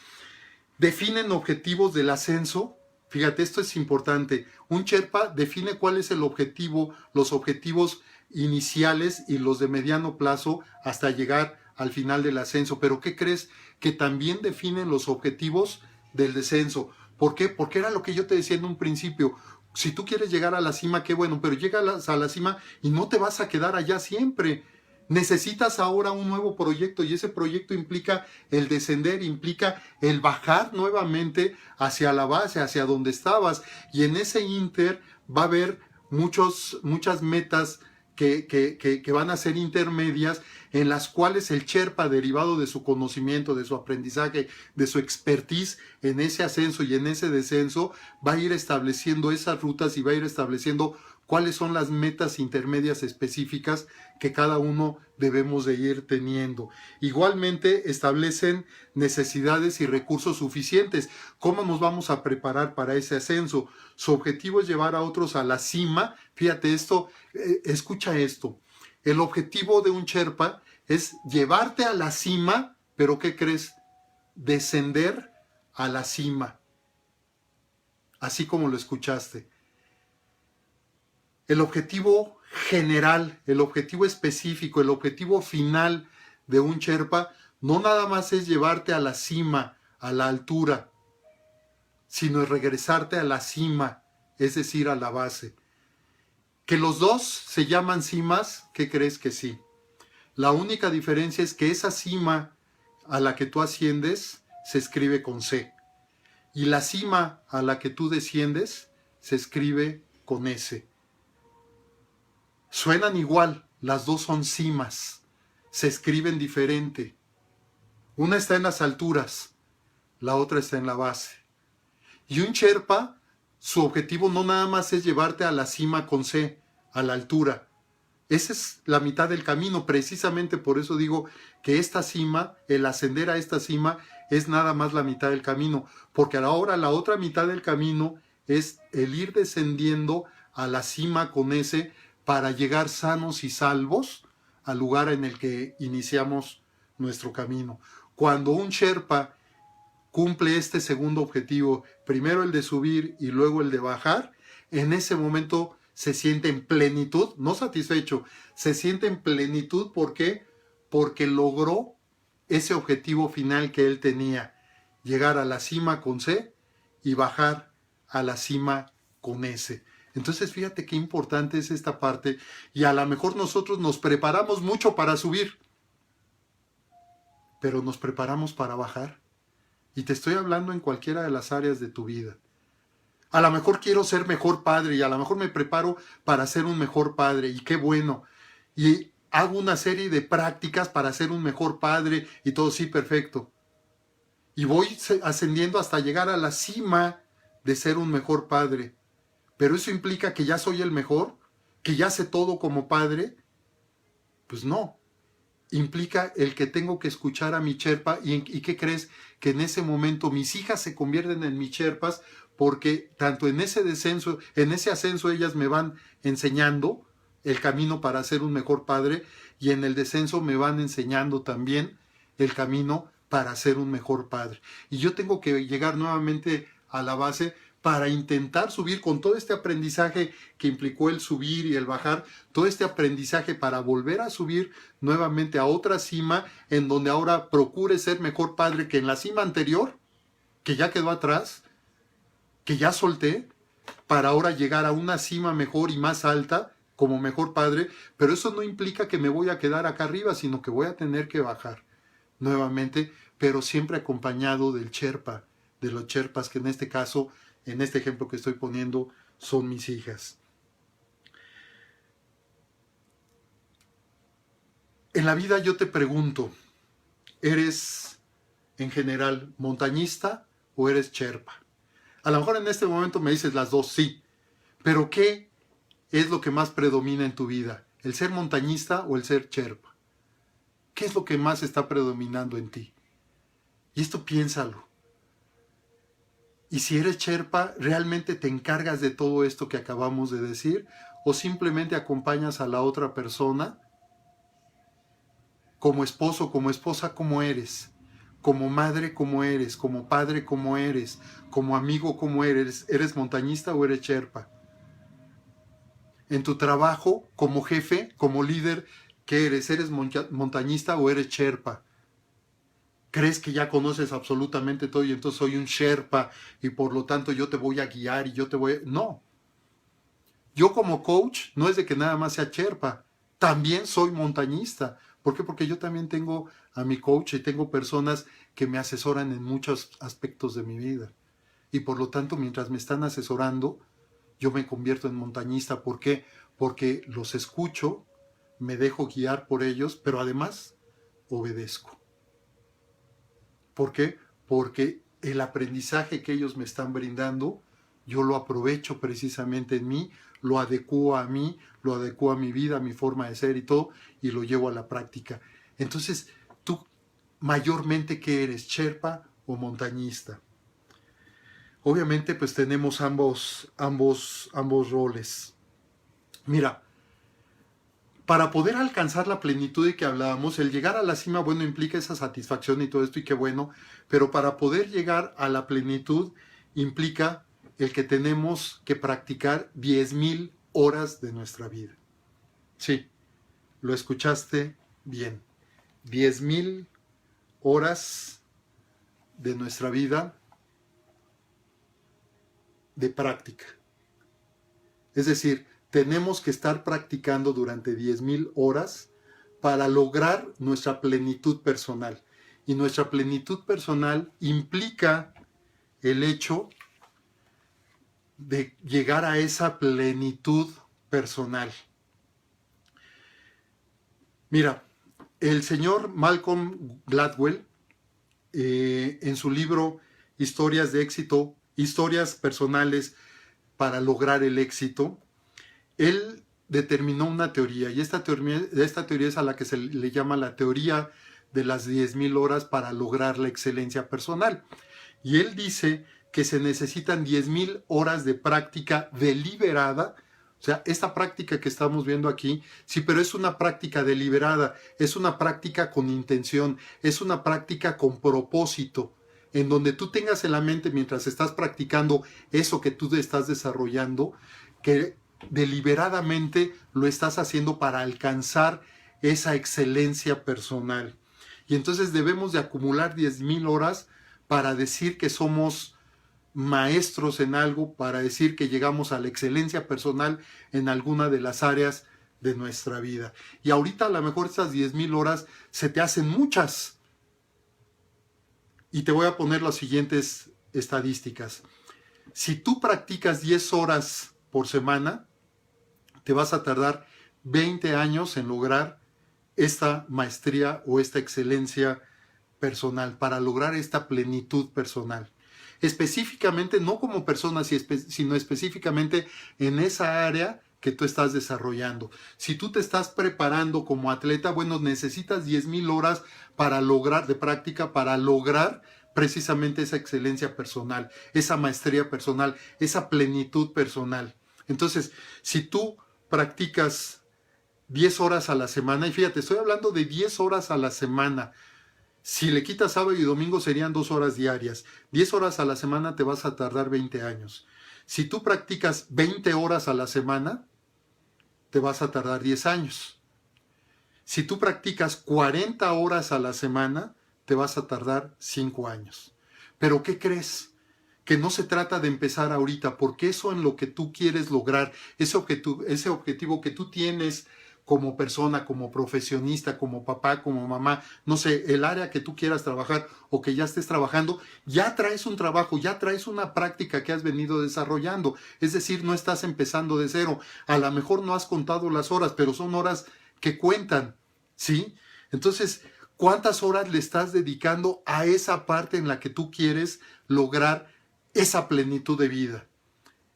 S1: Definen objetivos del ascenso. Fíjate, esto es importante. Un Sherpa define cuál es el objetivo, los objetivos iniciales y los de mediano plazo hasta llegar al final del ascenso. Pero ¿qué crees? Que también definen los objetivos del descenso. ¿Por qué? Porque era lo que yo te decía en un principio. Si tú quieres llegar a la cima, qué bueno, pero llegas a la cima y no te vas a quedar allá siempre. Necesitas ahora un nuevo proyecto y ese proyecto implica el descender, implica el bajar nuevamente hacia la base, hacia donde estabas. Y en ese inter va a haber muchas metas que van a ser intermedias, en las cuales el Sherpa, derivado de su conocimiento, de su aprendizaje, de su expertise en ese ascenso y en ese descenso, va a ir estableciendo esas rutas y va a ir estableciendo cuáles son las metas intermedias específicas que cada uno debemos de ir teniendo. Igualmente establecen necesidades y recursos suficientes. ¿Cómo nos vamos a preparar para ese ascenso? Su objetivo es llevar a otros a la cima. Fíjate esto, escucha esto. El objetivo de un Sherpa es llevarte a la cima, pero ¿qué crees? Descender a la cima. Así como lo escuchaste. El objetivo general, el objetivo específico, el objetivo final de un Sherpa no nada más es llevarte a la cima, a la altura, sino es regresarte a la cima, es decir, a la base. ¿Que los dos se llaman cimas? ¿Qué crees que sí? La única diferencia es que esa cima a la que tú asciendes se escribe con C. Y la cima a la que tú desciendes se escribe con S. Suenan igual, las dos son cimas, se escriben diferente. Una está en las alturas, la otra está en la base. Y un Sherpa, su objetivo no nada más es llevarte a la cima con C, a la altura, Esa es la mitad del camino. Precisamente por eso digo que esta cima, el ascender a esta cima, es nada más la mitad del camino. Porque ahora la otra mitad del camino es el ir descendiendo a la cima con ese para llegar sanos y salvos al lugar en el que iniciamos nuestro camino. Cuando un Sherpa cumple este segundo objetivo, primero el de subir y luego el de bajar, en ese momento se siente en plenitud, no satisfecho, se siente en plenitud. ¿Por qué? Porque logró ese objetivo final que él tenía, llegar a la cima con C y bajar a la cima con S. Entonces fíjate qué importante es esta parte, y a lo mejor nosotros nos preparamos mucho para subir, pero nos preparamos para bajar. Y te estoy hablando en cualquiera de las áreas de tu vida. A lo mejor quiero ser mejor padre y a lo mejor me preparo para ser un mejor padre, y qué bueno. Y hago una serie de prácticas para ser un mejor padre y todo, sí, perfecto. Y voy ascendiendo hasta llegar a la cima de ser un mejor padre. Pero eso implica que ya soy el mejor, que ya sé todo como padre. Pues no. Implica el que tengo que escuchar a mi Sherpa. ¿Y qué crees? Que en ese momento mis hijas se convierten en mis Sherpas, porque tanto en ese descenso, en ese ascenso, ellas me van enseñando el camino para ser un mejor padre, y en el descenso me van enseñando también el camino para ser un mejor padre. Y yo tengo que llegar nuevamente a la base para intentar subir con todo este aprendizaje que implicó el subir y el bajar, todo este aprendizaje para volver a subir nuevamente a otra cima, en donde ahora procure ser mejor padre que en la cima anterior, que ya quedó atrás, que ya solté, para ahora llegar a una cima mejor y más alta como mejor padre. Pero eso no implica que me voy a quedar acá arriba, sino que voy a tener que bajar nuevamente, pero siempre acompañado del Sherpa, de los Sherpas, que en este caso, en este ejemplo que estoy poniendo, son mis hijas. En la vida yo te pregunto, ¿eres en general montañista o eres Sherpa? A lo mejor en este momento me dices las dos, sí, pero ¿qué es lo que más predomina en tu vida? ¿El ser montañista o el ser Sherpa? ¿Qué es lo que más está predominando en ti? Y esto piénsalo. Y si eres Sherpa, ¿realmente te encargas de todo esto que acabamos de decir? ¿O simplemente acompañas a la otra persona como esposo, como esposa, como eres? Como madre, como eres? Como padre, como eres? Como amigo, como eres? ¿Eres montañista o eres Sherpa? En tu trabajo, como jefe, como líder, ¿qué eres? ¿Eres montañista o eres Sherpa? ¿Crees que ya conoces absolutamente todo y entonces soy un Sherpa y por lo tanto yo te voy a guiar y yo te voy a... No. Yo como coach no es de que nada más sea Sherpa, también soy montañista. ¿Por qué? Porque yo también tengo a mi coach y tengo personas que me asesoran en muchos aspectos de mi vida. Y por lo tanto, mientras me están asesorando, yo me convierto en montañista. ¿Por qué? Porque los escucho, me dejo guiar por ellos, pero además obedezco. ¿Por qué? Porque el aprendizaje que ellos me están brindando, yo lo aprovecho precisamente en mí, lo adecuo a mí, lo adecuo a mi vida, a mi forma de ser y todo, y lo llevo a la práctica. Entonces, tú mayormente, ¿qué eres? ¿Sherpa o montañista? Obviamente, pues tenemos ambos roles. Mira, para poder alcanzar la plenitud de que hablábamos, el llegar a la cima, bueno, implica esa satisfacción y todo esto, y qué bueno, pero para poder llegar a la plenitud implica el que tenemos que practicar 10,000 horas de nuestra vida. Sí, lo escuchaste bien. 10,000 horas de nuestra vida de práctica. Es decir, tenemos que estar practicando durante 10,000 horas para lograr nuestra plenitud personal. Y nuestra plenitud personal implica el hecho de llegar a esa plenitud personal. Mira, el señor Malcolm Gladwell, en su libro Historias de éxito, historias personales para lograr el éxito, él determinó una teoría, y esta teoría es a la que se le llama la teoría de las 10.000 horas para lograr la excelencia personal. Y él dice que se necesitan 10.000 horas de práctica deliberada. O sea, esta práctica que estamos viendo aquí, sí, pero es una práctica deliberada, es una práctica con intención, es una práctica con propósito, en donde tú tengas en la mente mientras estás practicando eso que tú estás desarrollando, que deliberadamente lo estás haciendo para alcanzar esa excelencia personal. Y entonces debemos de acumular 10.000 horas para decir que somos maestros en algo, para decir que llegamos a la excelencia personal en alguna de las áreas de nuestra vida. Y ahorita a lo mejor estas 10.000 horas se te hacen muchas. Y te voy a poner las siguientes estadísticas. Si tú practicas 10 horas por semana, te vas a tardar 20 años en lograr esta maestría o esta excelencia personal, para lograr esta plenitud personal. Específicamente, no como persona, sino específicamente en esa área que tú estás desarrollando. Si tú te estás preparando como atleta, bueno, necesitas 10.000 horas para lograr, de práctica, para lograr precisamente esa excelencia personal, esa maestría personal, esa plenitud personal. Entonces, si tú practicas 10 horas a la semana, y fíjate, estoy hablando de 10 horas a la semana. Si le quitas sábado y domingo serían 2 horas diarias. 10 horas a la semana te vas a tardar 20 años. Si tú practicas 20 horas a la semana, te vas a tardar 10 años. Si tú practicas 40 horas a la semana, te vas a tardar 5 años. Pero ¿qué crees? Que no se trata de empezar ahorita, porque eso en lo que tú quieres lograr, ese objetivo que tú tienes como persona, como profesionista, como papá, como mamá, no sé, el área que tú quieras trabajar o que ya estés trabajando, ya traes un trabajo, ya traes una práctica que has venido desarrollando. Es decir, no estás empezando de cero. A lo mejor no has contado las horas, pero son horas que cuentan, ¿sí? Entonces, ¿cuántas horas le estás dedicando a esa parte en la que tú quieres lograr esa plenitud de vida,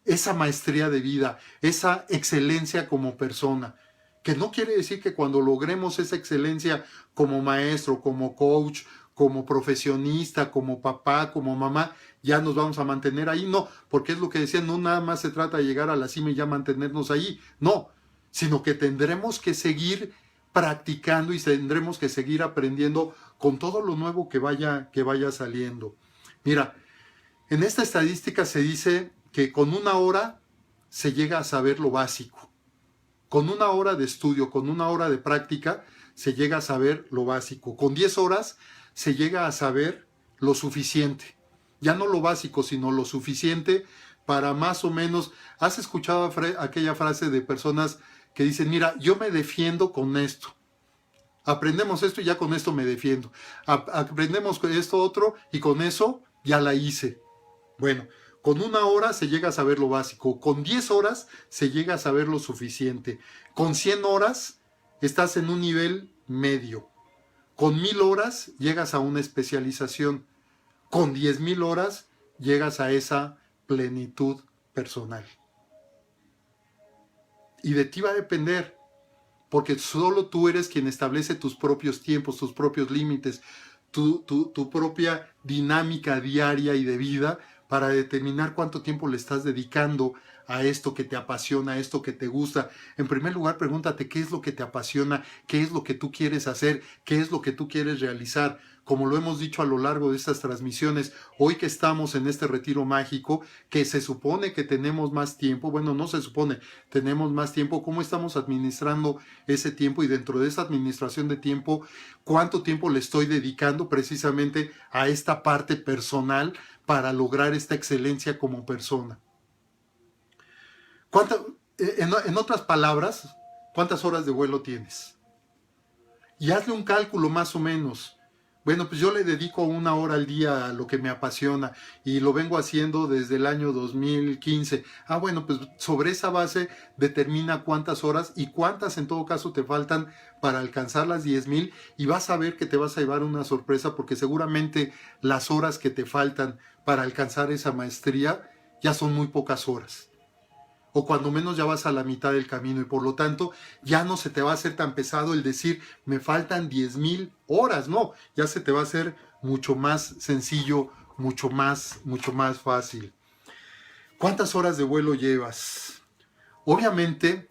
S1: esa maestría de vida, esa excelencia como persona? Que no quiere decir que cuando logremos esa excelencia como maestro, como coach, como profesionista, como papá, como mamá, ya nos vamos a mantener ahí. No, porque es lo que decía, no nada más se trata de llegar a la cima y ya mantenernos ahí. No, sino que tendremos que seguir practicando y tendremos que seguir aprendiendo con todo lo nuevo que vaya saliendo. Mira, en esta estadística se dice que con 1 hora se llega a saber lo básico. Con 1 hora de estudio, con 1 hora de práctica, se llega a saber lo básico. Con 10 horas se llega a saber lo suficiente. Ya no lo básico, sino lo suficiente para más o menos... ¿Has escuchado aquella frase de personas que dicen, mira, yo me defiendo con esto? Aprendemos esto y ya con esto me defiendo. Aprendemos esto otro y con eso ya la hice. Bueno, con 1 hora se llega a saber lo básico. Con 10 horas se llega a saber lo suficiente. Con 100 horas estás en un nivel medio. Con 1.000 horas llegas a una especialización. Con 10.000 horas llegas a esa plenitud personal. Y de ti va a depender, porque solo tú eres quien establece tus propios tiempos, tus propios límites, tu propia dinámica diaria y de vida, para determinar cuánto tiempo le estás dedicando a esto que te apasiona, a esto que te gusta. En primer lugar, pregúntate qué es lo que te apasiona, qué es lo que tú quieres hacer, qué es lo que tú quieres realizar. Como lo hemos dicho a lo largo de estas transmisiones, hoy que estamos en este retiro mágico, que se supone que tenemos más tiempo, bueno, no se supone, tenemos más tiempo, ¿cómo estamos administrando ese tiempo? Y dentro de esa administración de tiempo, ¿cuánto tiempo le estoy dedicando precisamente a esta parte personal para lograr esta excelencia como persona? En otras palabras, ¿cuántas horas de vuelo tienes? Y hazle un cálculo más o menos. Bueno, pues yo le dedico 1 hora al día a lo que me apasiona y lo vengo haciendo desde el año 2015. Bueno, pues sobre esa base determina cuántas horas y cuántas en todo caso te faltan para alcanzar las 10.000, y vas a ver que te vas a llevar una sorpresa, porque seguramente las horas que te faltan para alcanzar esa maestría ya son muy pocas horas. o cuando menos ya vas a la mitad del camino y por lo tanto ya no se te va a hacer tan pesado el decir me faltan 10,000 horas, no, ya se te va a hacer mucho más sencillo, mucho más fácil. ¿Cuántas horas de vuelo llevas? Obviamente,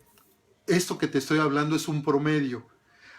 S1: esto que te estoy hablando es un promedio.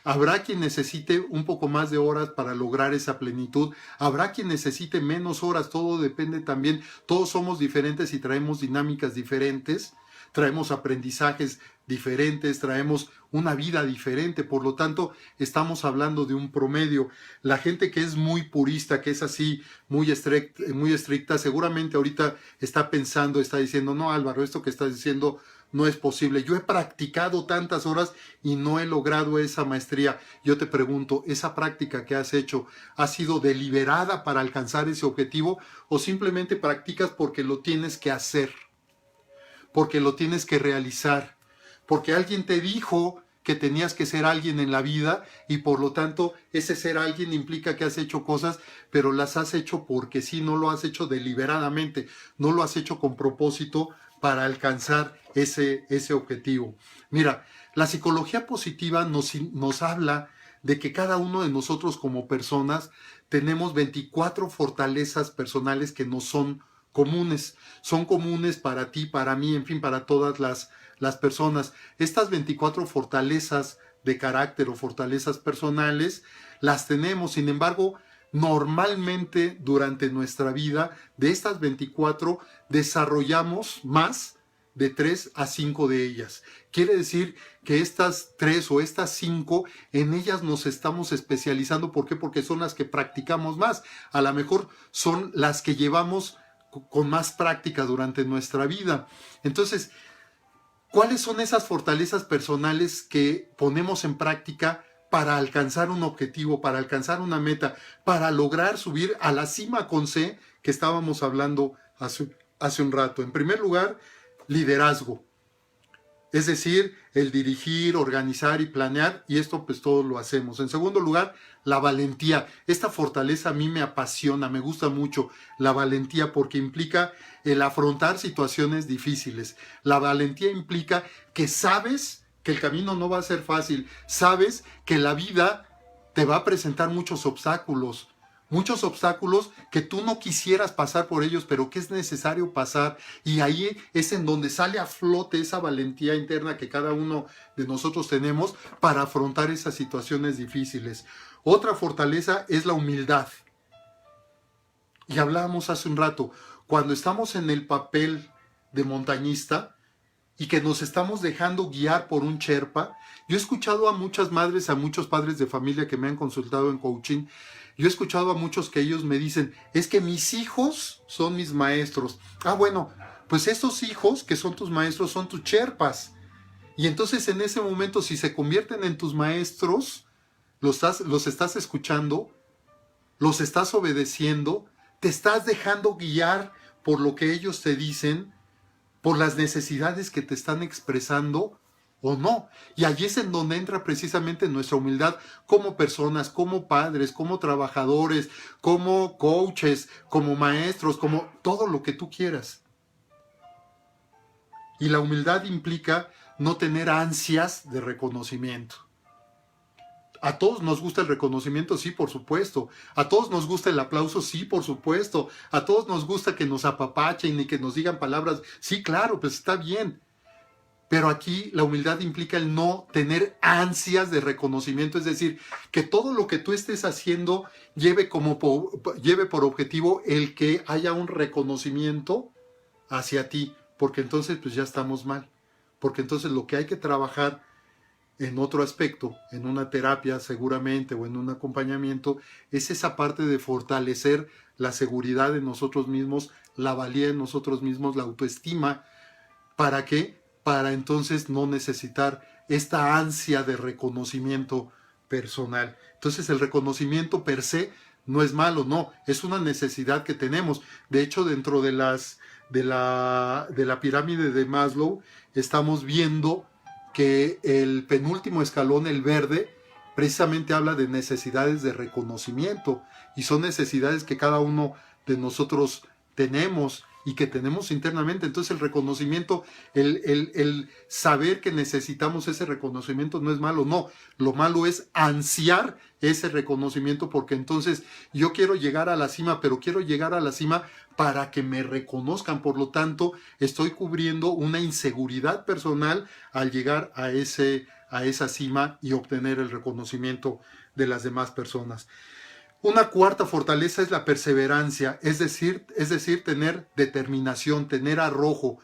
S1: Habrá quien necesite un poco más de horas para lograr esa plenitud. Habrá quien necesite menos horas. Todo depende también. Todos somos diferentes y traemos dinámicas diferentes. Traemos aprendizajes diferentes. Traemos una vida diferente. Por lo tanto, estamos hablando de un promedio. La gente que es muy purista, que es así, muy estricta, seguramente ahorita está pensando, está diciendo, no, Álvaro, esto que estás diciendo no es posible. Yo he practicado tantas horas y no he logrado esa maestría. Yo te pregunto, ¿esa práctica que has hecho ha sido deliberada para alcanzar ese objetivo o simplemente practicas porque lo tienes que hacer, porque lo tienes que realizar, porque alguien te dijo que tenías que ser alguien en la vida y por lo tanto ese ser alguien implica que has hecho cosas, pero las has hecho porque sí, no lo has hecho deliberadamente, no lo has hecho con propósito para alcanzar ese objetivo? Mira, la psicología positiva nos habla de que cada uno de nosotros como personas tenemos 24 fortalezas personales que nos son comunes. Son comunes para ti, para mí, en fin, para todas las personas. Estas 24 fortalezas de carácter o fortalezas personales las tenemos, sin embargo, normalmente durante nuestra vida, de estas 24, desarrollamos más de 3 a 5 de ellas. Quiere decir que estas 3 o estas 5, en ellas nos estamos especializando. ¿Por qué? Porque son las que practicamos más. A lo mejor son las que llevamos con más práctica durante nuestra vida. Entonces, ¿cuáles son esas fortalezas personales que ponemos en práctica para alcanzar un objetivo, para alcanzar una meta, para lograr subir a la cima con C que estábamos hablando hace un rato? En primer lugar, liderazgo. Es decir, el dirigir, organizar y planear, y esto pues todos lo hacemos. En segundo lugar, la valentía. Esta fortaleza a mí me apasiona, me gusta mucho la valentía porque implica el afrontar situaciones difíciles. La valentía implica que sabes que el camino no va a ser fácil, sabes que la vida te va a presentar muchos obstáculos que tú no quisieras pasar por ellos, pero que es necesario pasar, y ahí es en donde sale a flote esa valentía interna que cada uno de nosotros tenemos para afrontar esas situaciones difíciles. Otra fortaleza es la humildad. Y hablábamos hace un rato, cuando estamos en el papel de montañista y que nos estamos dejando guiar por un Sherpa. Yo he escuchado a muchas madres, a muchos padres de familia que me han consultado en coaching. Yo he escuchado a muchos que ellos me dicen, es que mis hijos son mis maestros. Ah, bueno, pues estos hijos que son tus maestros son tus Sherpas. Y entonces en ese momento, si se convierten en tus maestros, los estás escuchando, los estás obedeciendo, te estás dejando guiar por lo que ellos te dicen, por las necesidades que te están expresando o no. Y allí es en donde entra precisamente nuestra humildad como personas, como padres, como trabajadores, como coaches, como maestros, como todo lo que tú quieras. Y la humildad implica no tener ansias de reconocimiento. ¿A todos nos gusta el reconocimiento? Sí, por supuesto. ¿A todos nos gusta el aplauso? Sí, por supuesto. ¿A todos nos gusta que nos apapachen y que nos digan palabras? Sí, claro, pues está bien. Pero aquí la humildad implica el no tener ansias de reconocimiento, es decir, que todo lo que tú estés haciendo lleve por objetivo el que haya un reconocimiento hacia ti, porque entonces pues ya estamos mal. Porque entonces lo que hay que trabajar en otro aspecto, en una terapia seguramente o en un acompañamiento, es esa parte de fortalecer la seguridad en nosotros mismos, la valía en nosotros mismos, la autoestima. ¿Para qué? Para entonces no necesitar esta ansia de reconocimiento personal. Entonces el reconocimiento per se no es malo, no, es una necesidad que tenemos. De hecho, dentro de la pirámide de Maslow, estamos viendo que el penúltimo escalón, el verde, precisamente habla de necesidades de reconocimiento, y son necesidades que cada uno de nosotros tenemos. y que tenemos internamente. Entonces el reconocimiento, el saber que necesitamos ese reconocimiento no es malo, no. Lo malo es ansiar ese reconocimiento, porque entonces yo quiero llegar a la cima, pero quiero llegar a la cima para que me reconozcan. Por lo tanto, estoy cubriendo una inseguridad personal al llegar a esa cima y obtener el reconocimiento de las demás personas. Una cuarta fortaleza es la perseverancia, es decir, tener determinación, tener arrojo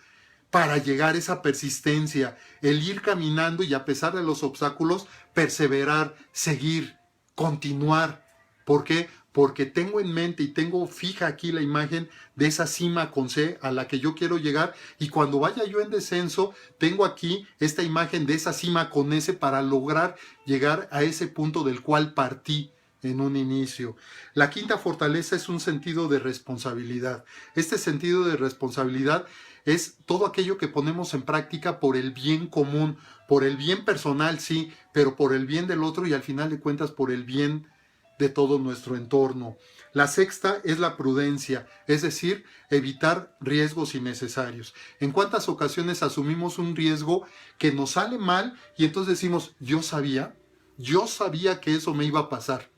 S1: para llegar a esa persistencia, el ir caminando y a pesar de los obstáculos, perseverar, seguir, continuar. ¿Por qué? Porque tengo en mente y tengo fija aquí la imagen de esa cima con C a la que yo quiero llegar, y cuando vaya yo en descenso, tengo aquí esta imagen de esa cima con S para lograr llegar a ese punto del cual partí en un inicio. La quinta fortaleza es un sentido de responsabilidad. Este sentido de responsabilidad es todo aquello que ponemos en práctica por el bien común, por el bien personal, sí, pero por el bien del otro y al final de cuentas por el bien de todo nuestro entorno. La sexta es la prudencia, es decir, evitar riesgos innecesarios. ¿En cuántas ocasiones asumimos un riesgo que nos sale mal y entonces decimos, yo sabía que eso me iba a pasar?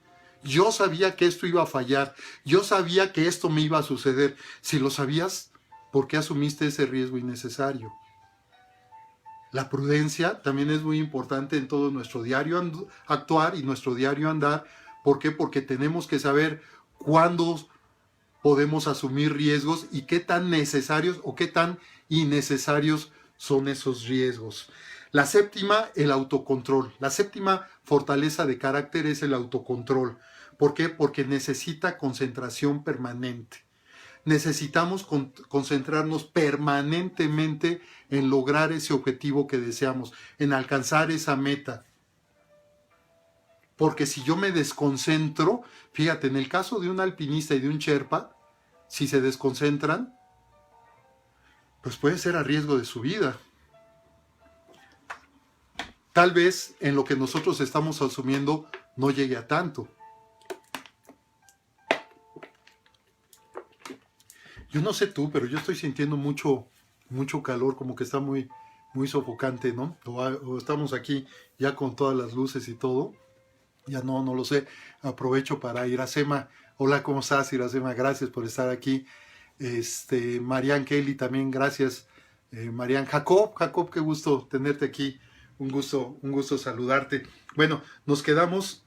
S1: Yo sabía que esto iba a fallar. Yo sabía que esto me iba a suceder. Si lo sabías, ¿por qué asumiste ese riesgo innecesario? La prudencia también es muy importante en todo nuestro diario actuar y nuestro diario andar. ¿Por qué? Porque tenemos que saber cuándo podemos asumir riesgos y qué tan necesarios o qué tan innecesarios son esos riesgos. La séptima, el autocontrol. La séptima fortaleza de carácter es el autocontrol. ¿Por qué? Porque necesita concentración permanente. Necesitamos concentrarnos permanentemente en lograr ese objetivo que deseamos, en alcanzar esa meta. Porque si yo me desconcentro, fíjate, en el caso de un alpinista y de un sherpa, si se desconcentran, pues puede ser a riesgo de su vida. Tal vez en lo que nosotros estamos asumiendo no llegue a tanto. Yo no sé tú, pero yo estoy sintiendo mucho calor, como que está muy sofocante, ¿no? O estamos aquí ya con todas las luces y todo. Ya no lo sé. Aprovecho para Iracema. Hola, ¿cómo estás, Iracema? Gracias por estar aquí. Marian Kelly también, gracias. Marian Jacob, qué gusto tenerte aquí. Un gusto saludarte. Bueno, nos quedamos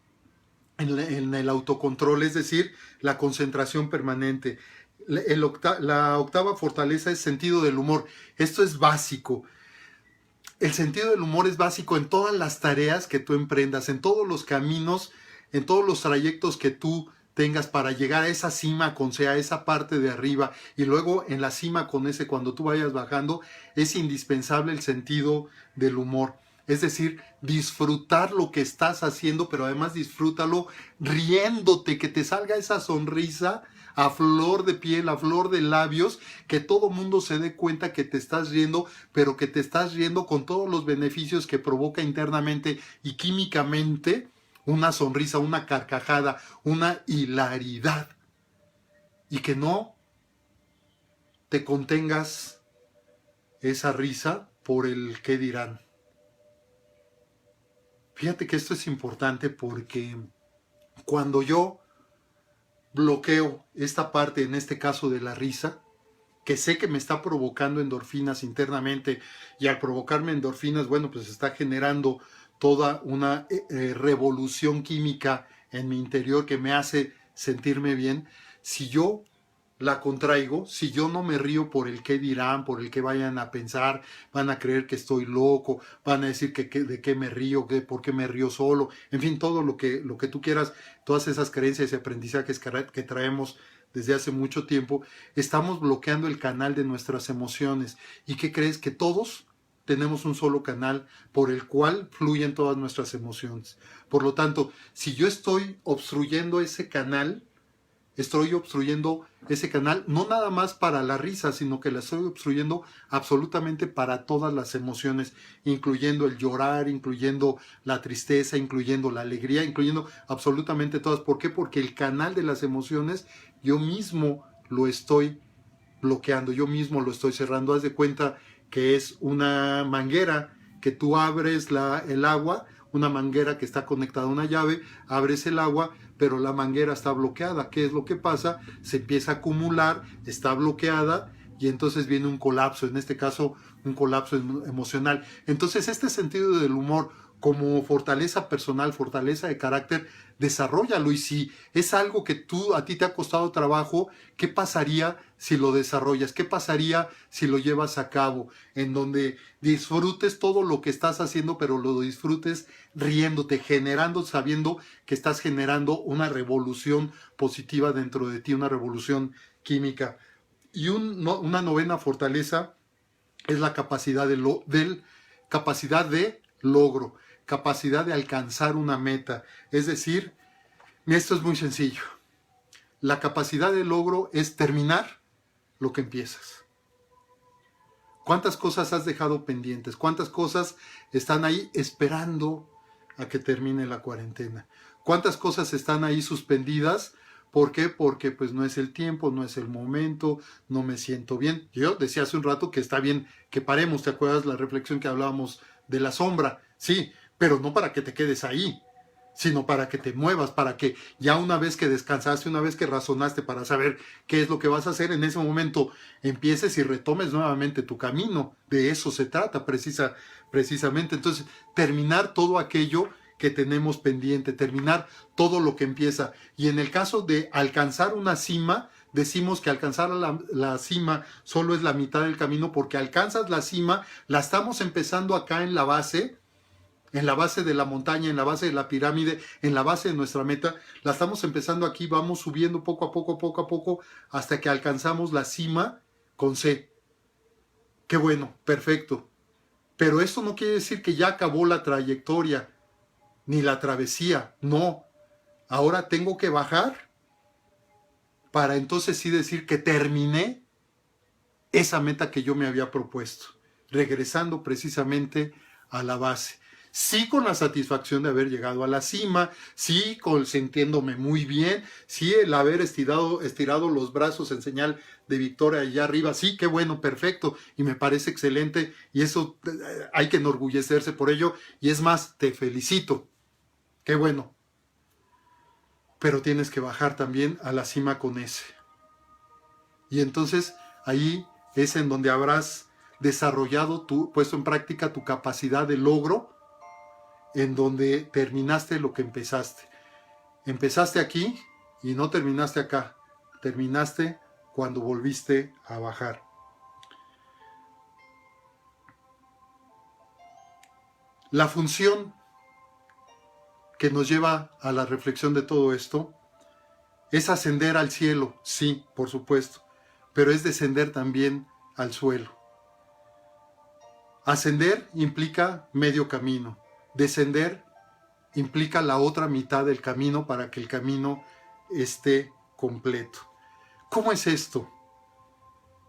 S1: en el autocontrol, es decir, la concentración permanente. La octava fortaleza es sentido del humor. Esto es básico. El sentido del humor es básico en todas las tareas que tú emprendas, en todos los caminos, en todos los trayectos que tú tengas para llegar a esa cima con C, a esa parte de arriba, y luego en la cima con ese, cuando tú vayas bajando, es indispensable el sentido del humor. Es decir, disfrutar lo que estás haciendo, pero además disfrútalo riéndote, que te salga esa sonrisa a flor de piel, a flor de labios, que todo mundo se dé cuenta que te estás riendo, pero que te estás riendo con todos los beneficios que provoca internamente y químicamente una sonrisa, una carcajada, una hilaridad. Y que no te contengas esa risa por el qué dirán. Fíjate que esto es importante porque cuando yo bloqueo esta parte, en este caso de la risa, que sé que me está provocando endorfinas internamente, y al provocarme endorfinas, bueno, pues está generando toda una revolución química en mi interior que me hace sentirme bien. Si yo la contraigo, si yo no me río por el qué dirán, por el qué vayan a pensar, van a creer que estoy loco, van a decir que de qué me río, por qué me río solo, en fin, todo lo que tú quieras, todas esas creencias y aprendizajes que traemos desde hace mucho tiempo, estamos bloqueando el canal de nuestras emociones. ¿Y qué crees? Que todos tenemos un solo canal por el cual fluyen todas nuestras emociones. Por lo tanto, si yo estoy obstruyendo ese canal, no nada más para la risa, sino que la estoy obstruyendo absolutamente para todas las emociones, incluyendo el llorar, incluyendo la tristeza, incluyendo la alegría, incluyendo absolutamente todas. ¿Por qué? Porque el canal de las emociones yo mismo lo estoy bloqueando. Yo mismo lo estoy cerrando. Haz de cuenta que es una manguera que tú abres el agua, una manguera que está conectada a una llave, abres el agua, pero la manguera está bloqueada. ¿Qué es lo que pasa? Se empieza a acumular, está bloqueada y entonces viene un colapso, en este caso un colapso emocional. Entonces este sentido del humor como fortaleza personal, fortaleza de carácter, desarróllalo. Y si es algo que a ti te ha costado trabajo, ¿qué pasaría si lo desarrollas? ¿Qué pasaría si lo llevas a cabo? En donde disfrutes todo lo que estás haciendo, pero lo disfrutes riéndote, generando, sabiendo que estás generando una revolución positiva dentro de ti, una revolución química. Y una novena fortaleza es la capacidad capacidad de logro, capacidad de alcanzar una meta. Es decir, esto es muy sencillo. La capacidad de logro es terminar lo que empiezas. ¿Cuántas cosas has dejado pendientes? ¿Cuántas cosas están ahí esperando a que termine la cuarentena? ¿Cuántas cosas están ahí suspendidas? ¿Por qué? Porque pues no es el tiempo, no es el momento, no me siento bien. Yo decía hace un rato que está bien que paremos, ¿te acuerdas la reflexión que hablábamos de la sombra? Sí, pero no para que te quedes ahí, sino para que te muevas, para que ya una vez que descansaste, una vez que razonaste para saber qué es lo que vas a hacer, en ese momento empieces y retomes nuevamente tu camino. De eso se trata precisamente. Entonces, terminar todo aquello que tenemos pendiente, terminar todo lo que empieza. Y en el caso de alcanzar una cima, decimos que alcanzar la cima solo es la mitad del camino, porque alcanzas la cima, la estamos empezando acá en la base de la montaña, en la base de la pirámide, en la base de nuestra meta, la estamos empezando aquí, vamos subiendo poco a poco, hasta que alcanzamos la cima con C. Qué bueno, perfecto. Pero esto no quiere decir que ya acabó la trayectoria, ni la travesía, no. Ahora tengo que bajar para entonces sí decir que terminé esa meta que yo me había propuesto, regresando precisamente a la base. Sí, con la satisfacción de haber llegado a la cima, sí, sintiéndome muy bien, sí, el haber estirado los brazos en señal de victoria allá arriba, sí, qué bueno, perfecto, y me parece excelente, y eso hay que enorgullecerse por ello, y es más, te felicito, qué bueno, pero tienes que bajar también a la cima con ese. Y entonces ahí es en donde habrás desarrollado, puesto en práctica tu capacidad de logro, en donde terminaste lo que empezaste. Empezaste aquí y no terminaste acá. Terminaste cuando volviste a bajar. La función que nos lleva a la reflexión de todo esto es ascender al cielo, sí, por supuesto, pero es descender también al suelo. Ascender implica medio camino. Descender implica la otra mitad del camino para que el camino esté completo. ¿Cómo es esto?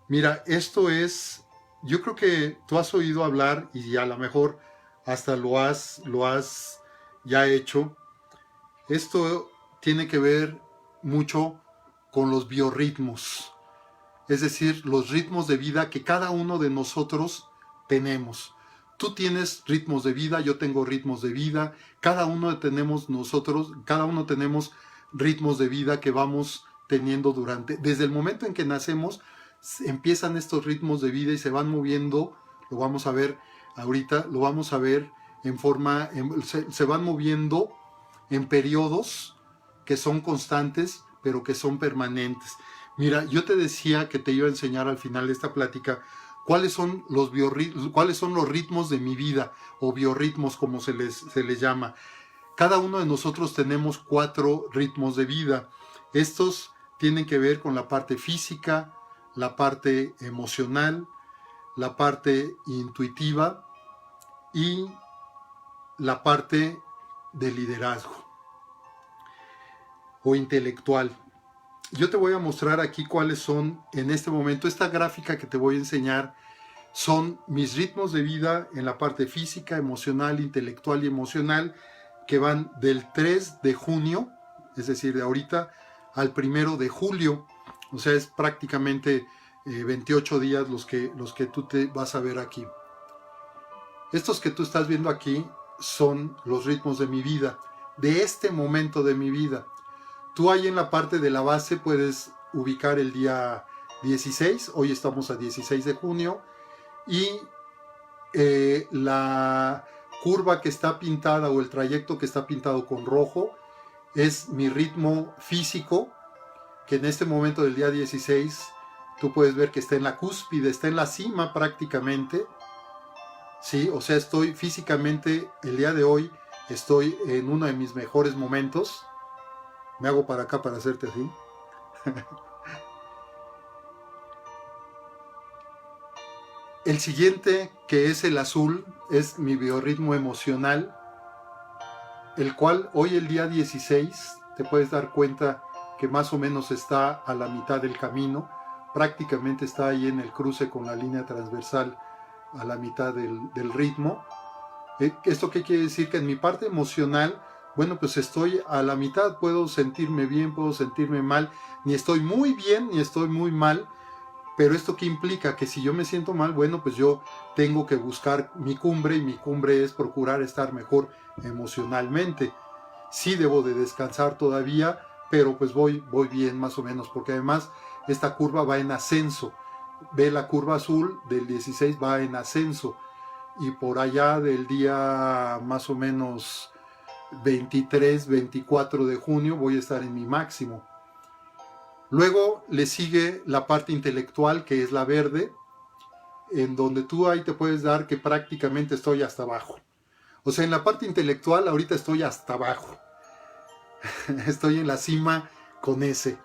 S1: Mira, esto es, yo creo que tú has oído hablar y a lo mejor hasta lo has ya hecho. Esto tiene que ver mucho con los biorritmos, es decir, los ritmos de vida que cada uno de nosotros tenemos. Tú tienes ritmos de vida, yo tengo ritmos de vida, cada uno tenemos ritmos de vida que vamos teniendo desde el momento en que nacemos, empiezan estos ritmos de vida y se van moviendo, lo vamos a ver ahorita, lo vamos a ver se van moviendo en periodos que son constantes, pero que son permanentes. Mira, yo te decía que te iba a enseñar al final de esta plática cuáles son los ritmos de mi vida, o biorritmos como se les llama. Cada uno de nosotros tenemos 4 ritmos de vida. Estos tienen que ver con la parte física, la parte emocional, la parte intuitiva y la parte de liderazgo o intelectual. Yo te voy a mostrar aquí cuáles son en este momento. Esta gráfica que te voy a enseñar son mis ritmos de vida en la parte física, emocional, intelectual y emocional, que van del 3 de junio, es decir, de ahorita, al 1 de julio. O sea, es prácticamente 28 días los que tú te vas a ver aquí. Estos que tú estás viendo aquí son los ritmos de mi vida, de este momento de mi vida. Tú ahí en la parte de la base puedes ubicar el día 16, hoy estamos a 16 de junio, y la curva que está pintada o el trayecto que está pintado con rojo es mi ritmo físico, que en este momento del día 16 tú puedes ver que está en la cúspide, está en la cima prácticamente, ¿sí? O sea, estoy físicamente, el día de hoy, estoy en uno de mis mejores momentos. Me hago para acá para hacerte así. El siguiente, que es el azul, es mi biorritmo emocional, el cual hoy el día 16 te puedes dar cuenta que más o menos está a la mitad del camino, prácticamente está ahí en el cruce con la línea transversal a la mitad del ritmo. ¿Esto qué quiere decir? Que en mi parte emocional, bueno, pues estoy a la mitad, puedo sentirme bien, puedo sentirme mal, ni estoy muy bien, ni estoy muy mal, pero ¿esto qué implica? Que si yo me siento mal, bueno, pues yo tengo que buscar mi cumbre, y mi cumbre es procurar estar mejor emocionalmente. Sí debo de descansar todavía, pero pues voy bien más o menos, porque además esta curva va en ascenso. Ve la curva azul del 16 va en ascenso, y por allá del día más o menos 23, 24 de junio voy a estar en mi máximo. Luego le sigue la parte intelectual, que es la verde, en donde tú ahí te puedes dar que prácticamente estoy hasta abajo. O sea, en la parte intelectual ahorita estoy hasta abajo. Estoy en la cima con ese,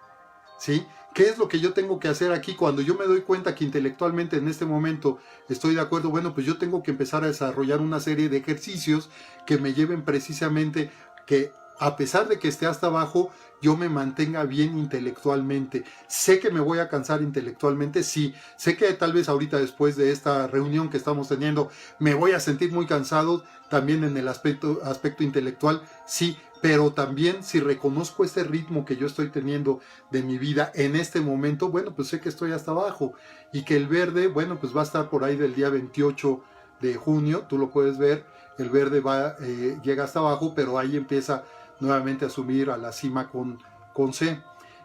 S1: ¿sí? ¿Qué es lo que yo tengo que hacer aquí cuando yo me doy cuenta que intelectualmente en este momento estoy de acuerdo? Bueno, pues yo tengo que empezar a desarrollar una serie de ejercicios que me lleven precisamente que, a pesar de que esté hasta abajo, yo me mantenga bien intelectualmente. Sé que me voy a cansar intelectualmente, sí. Sé que tal vez ahorita, después de esta reunión que estamos teniendo, me voy a sentir muy cansado también en el aspecto intelectual, sí. Pero también, si reconozco este ritmo que yo estoy teniendo de mi vida en este momento, bueno, pues sé que estoy hasta abajo, y que el verde, bueno, pues va a estar por ahí del día 28 de junio, tú lo puedes ver, el verde llega hasta abajo, pero ahí empieza nuevamente a subir a la cima con C.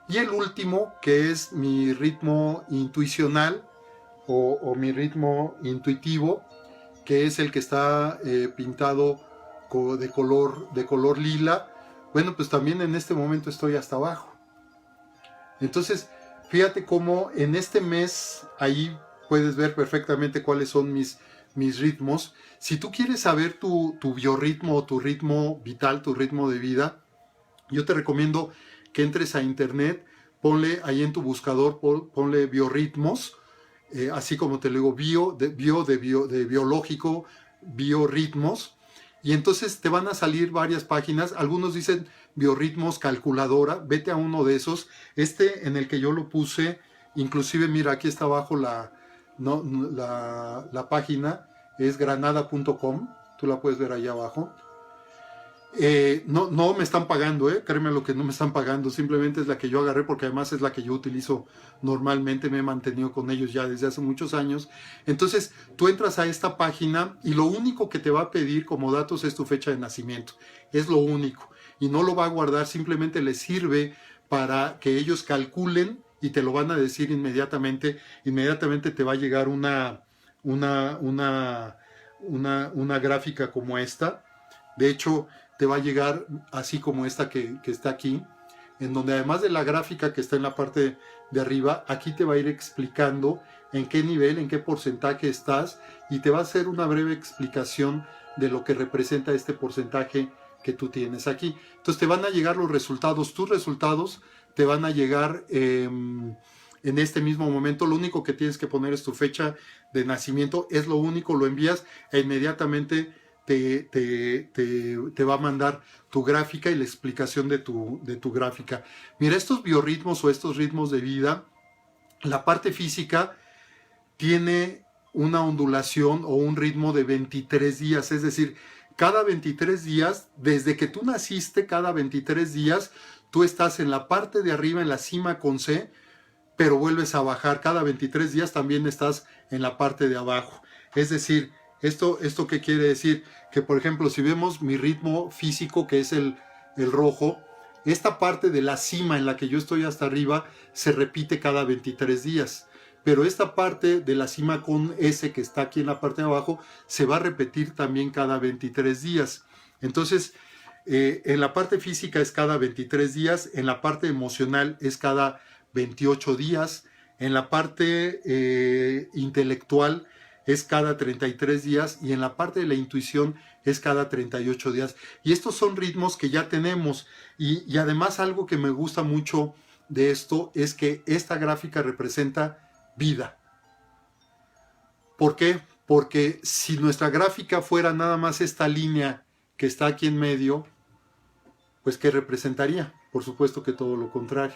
S1: Y el último, que es mi ritmo intuicional o mi ritmo intuitivo, que es el que está pintado de color lila, bueno, pues también en este momento estoy hasta abajo. Entonces, fíjate cómo en este mes ahí puedes ver perfectamente cuáles son mis ritmos. Si tú quieres saber tu biorritmo o tu ritmo vital, tu ritmo de vida, yo te recomiendo que entres a internet, ponle ahí en tu buscador, ponle biorritmos, así como te lo digo, de biológico, biorritmos, y entonces te van a salir varias páginas. Algunos dicen biorritmos calculadora, vete a uno de esos. Este en el que yo lo puse, inclusive mira, aquí está abajo la página, es granada.com, tú la puedes ver allá abajo. No me están pagando, créeme lo que no me están pagando, simplemente es la que yo agarré porque además es la que yo utilizo normalmente, me he mantenido con ellos ya desde hace muchos años. Entonces tú entras a esta página y lo único que te va a pedir como datos es tu fecha de nacimiento, es lo único, y no lo va a guardar, simplemente les sirve para que ellos calculen y te lo van a decir inmediatamente te va a llegar una gráfica como esta. De hecho, te va a llegar así como esta que está aquí, en donde además de la gráfica que está en la parte de arriba, aquí te va a ir explicando en qué nivel, en qué porcentaje estás, y te va a hacer una breve explicación de lo que representa este porcentaje que tú tienes aquí. Entonces te van a llegar los resultados, tus resultados te van a llegar en este mismo momento. Lo único que tienes que poner es tu fecha de nacimiento, es lo único, lo envías e inmediatamente te va a mandar tu gráfica y la explicación de tu gráfica. Mira, estos biorritmos o estos ritmos de vida, la parte física tiene una ondulación o un ritmo de 23 días, es decir, cada 23 días, desde que tú naciste, cada 23 días, tú estás en la parte de arriba, en la cima con C, pero vuelves a bajar. Cada 23 días también estás en la parte de abajo. Es decir, ¿esto qué quiere decir? Que, por ejemplo, si vemos mi ritmo físico, que es el rojo, esta parte de la cima en la que yo estoy hasta arriba se repite cada 23 días. Pero esta parte de la cima con S que está aquí en la parte de abajo se va a repetir también cada 23 días. Entonces, en la parte física es cada 23 días, en la parte emocional es cada 28 días, en la parte intelectual es cada 33 días y en la parte de la intuición es cada 38 días. Y estos son ritmos que ya tenemos. Y además algo que me gusta mucho de esto es que esta gráfica representa vida. ¿Por qué? Porque si nuestra gráfica fuera nada más esta línea que está aquí en medio, pues ¿qué representaría? Por supuesto que todo lo contrario.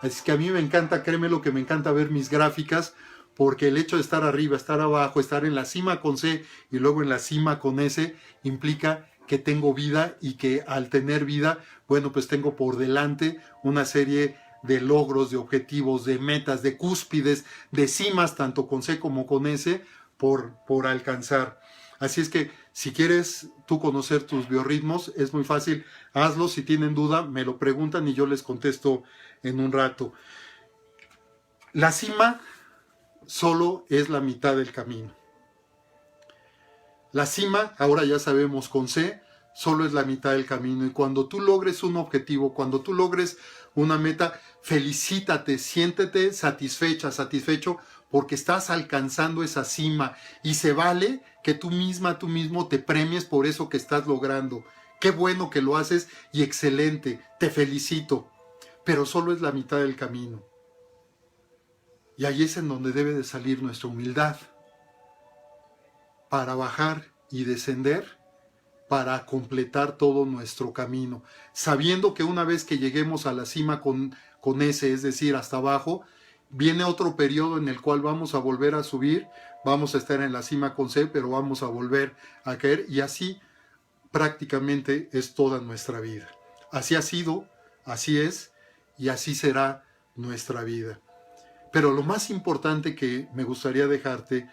S1: Así que a mí me encanta, créeme lo que me encanta ver mis gráficas, porque el hecho de estar arriba, estar abajo, estar en la cima con C y luego en la cima con S, implica que tengo vida y que al tener vida, bueno, pues tengo por delante una serie de logros, de objetivos, de metas, de cúspides, de cimas, tanto con C como con S, por alcanzar. Así es que si quieres tú conocer tus biorritmos, es muy fácil, hazlo. Si tienen duda, me lo preguntan y yo les contesto en un rato. La cima solo es la mitad del camino. La cima, ahora ya sabemos con C, solo es la mitad del camino. Y cuando tú logres un objetivo, cuando tú logres una meta, felicítate, siéntete satisfecha, satisfecho, porque estás alcanzando esa cima. Y se vale que tú misma, tú mismo te premies por eso que estás logrando. Qué bueno que lo haces y excelente, te felicito. Pero solo es la mitad del camino. Y ahí es en donde debe de salir nuestra humildad, para bajar y descender, para completar todo nuestro camino, sabiendo que una vez que lleguemos a la cima con S, es decir, hasta abajo, viene otro periodo en el cual vamos a volver a subir, vamos a estar en la cima con C, pero vamos a volver a caer, y así prácticamente es toda nuestra vida. Así ha sido, así es, y así será nuestra vida. Pero lo más importante que me gustaría dejarte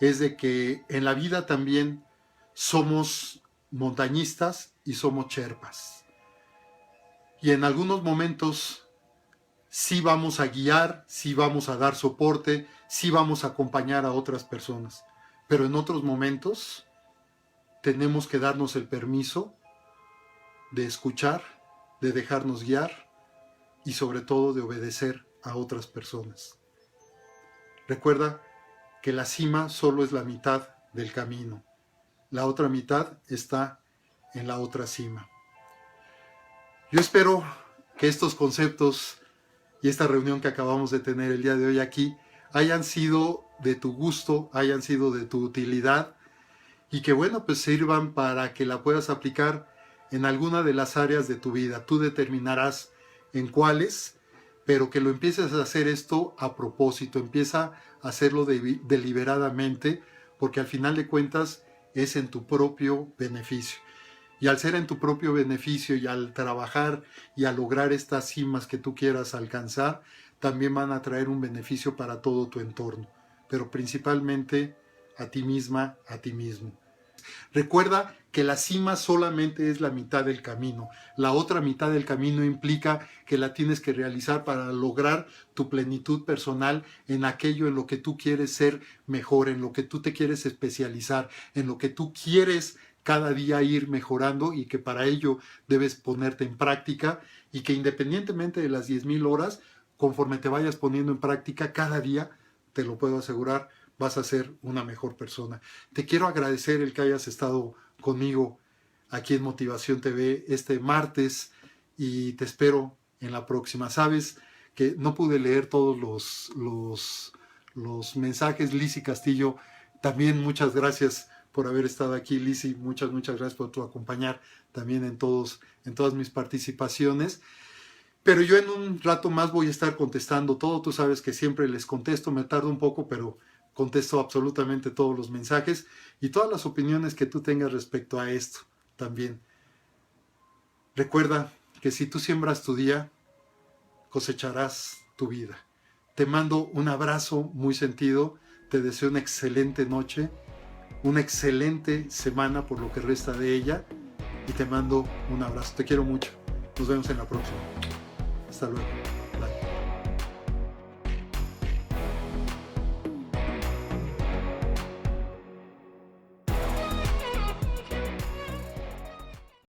S1: es de que en la vida también somos montañistas y somos sherpas. Y en algunos momentos sí vamos a guiar, sí vamos a dar soporte, sí vamos a acompañar a otras personas. Pero en otros momentos tenemos que darnos el permiso de escuchar, de dejarnos guiar y sobre todo de obedecer a otras personas. Recuerda que la cima solo es la mitad del camino. La otra mitad está en la otra cima. Yo espero que estos conceptos y esta reunión que acabamos de tener el día de hoy aquí hayan sido de tu gusto, hayan sido de tu utilidad y que bueno, pues sirvan para que la puedas aplicar en alguna de las áreas de tu vida. Tú determinarás en cuáles, pero que lo empieces a hacer esto a propósito, empieza a hacerlo deliberadamente, porque al final de cuentas es en tu propio beneficio. Y al ser en tu propio beneficio y al trabajar y al lograr estas cimas que tú quieras alcanzar, también van a traer un beneficio para todo tu entorno, pero principalmente a ti misma, a ti mismo. Recuerda que la cima solamente es la mitad del camino. La otra mitad del camino implica que la tienes que realizar para lograr tu plenitud personal en aquello en lo que tú quieres ser mejor, en lo que tú te quieres especializar, en lo que tú quieres cada día ir mejorando y que para ello debes ponerte en práctica y que independientemente de las 10,000 horas, conforme te vayas poniendo en práctica cada día, te lo puedo asegurar, vas a ser una mejor persona. Te quiero agradecer el que hayas estado conmigo aquí en Motivación TV este martes y te espero en la próxima. Sabes que no pude leer todos los mensajes. Lizzy Castillo, también muchas gracias por haber estado aquí. Lizzy, muchas gracias por tu acompañar también en todas mis participaciones. Pero yo en un rato más voy a estar contestando todo. Tú sabes que siempre les contesto, me tardo un poco, pero contesto absolutamente todos los mensajes y todas las opiniones que tú tengas respecto a esto también. Recuerda que si tú siembras tu día, cosecharás tu vida. Te mando un abrazo muy sentido, te deseo una excelente noche, una excelente semana por lo que resta de ella y te mando un abrazo. Te quiero mucho. Nos vemos en la próxima. Hasta luego.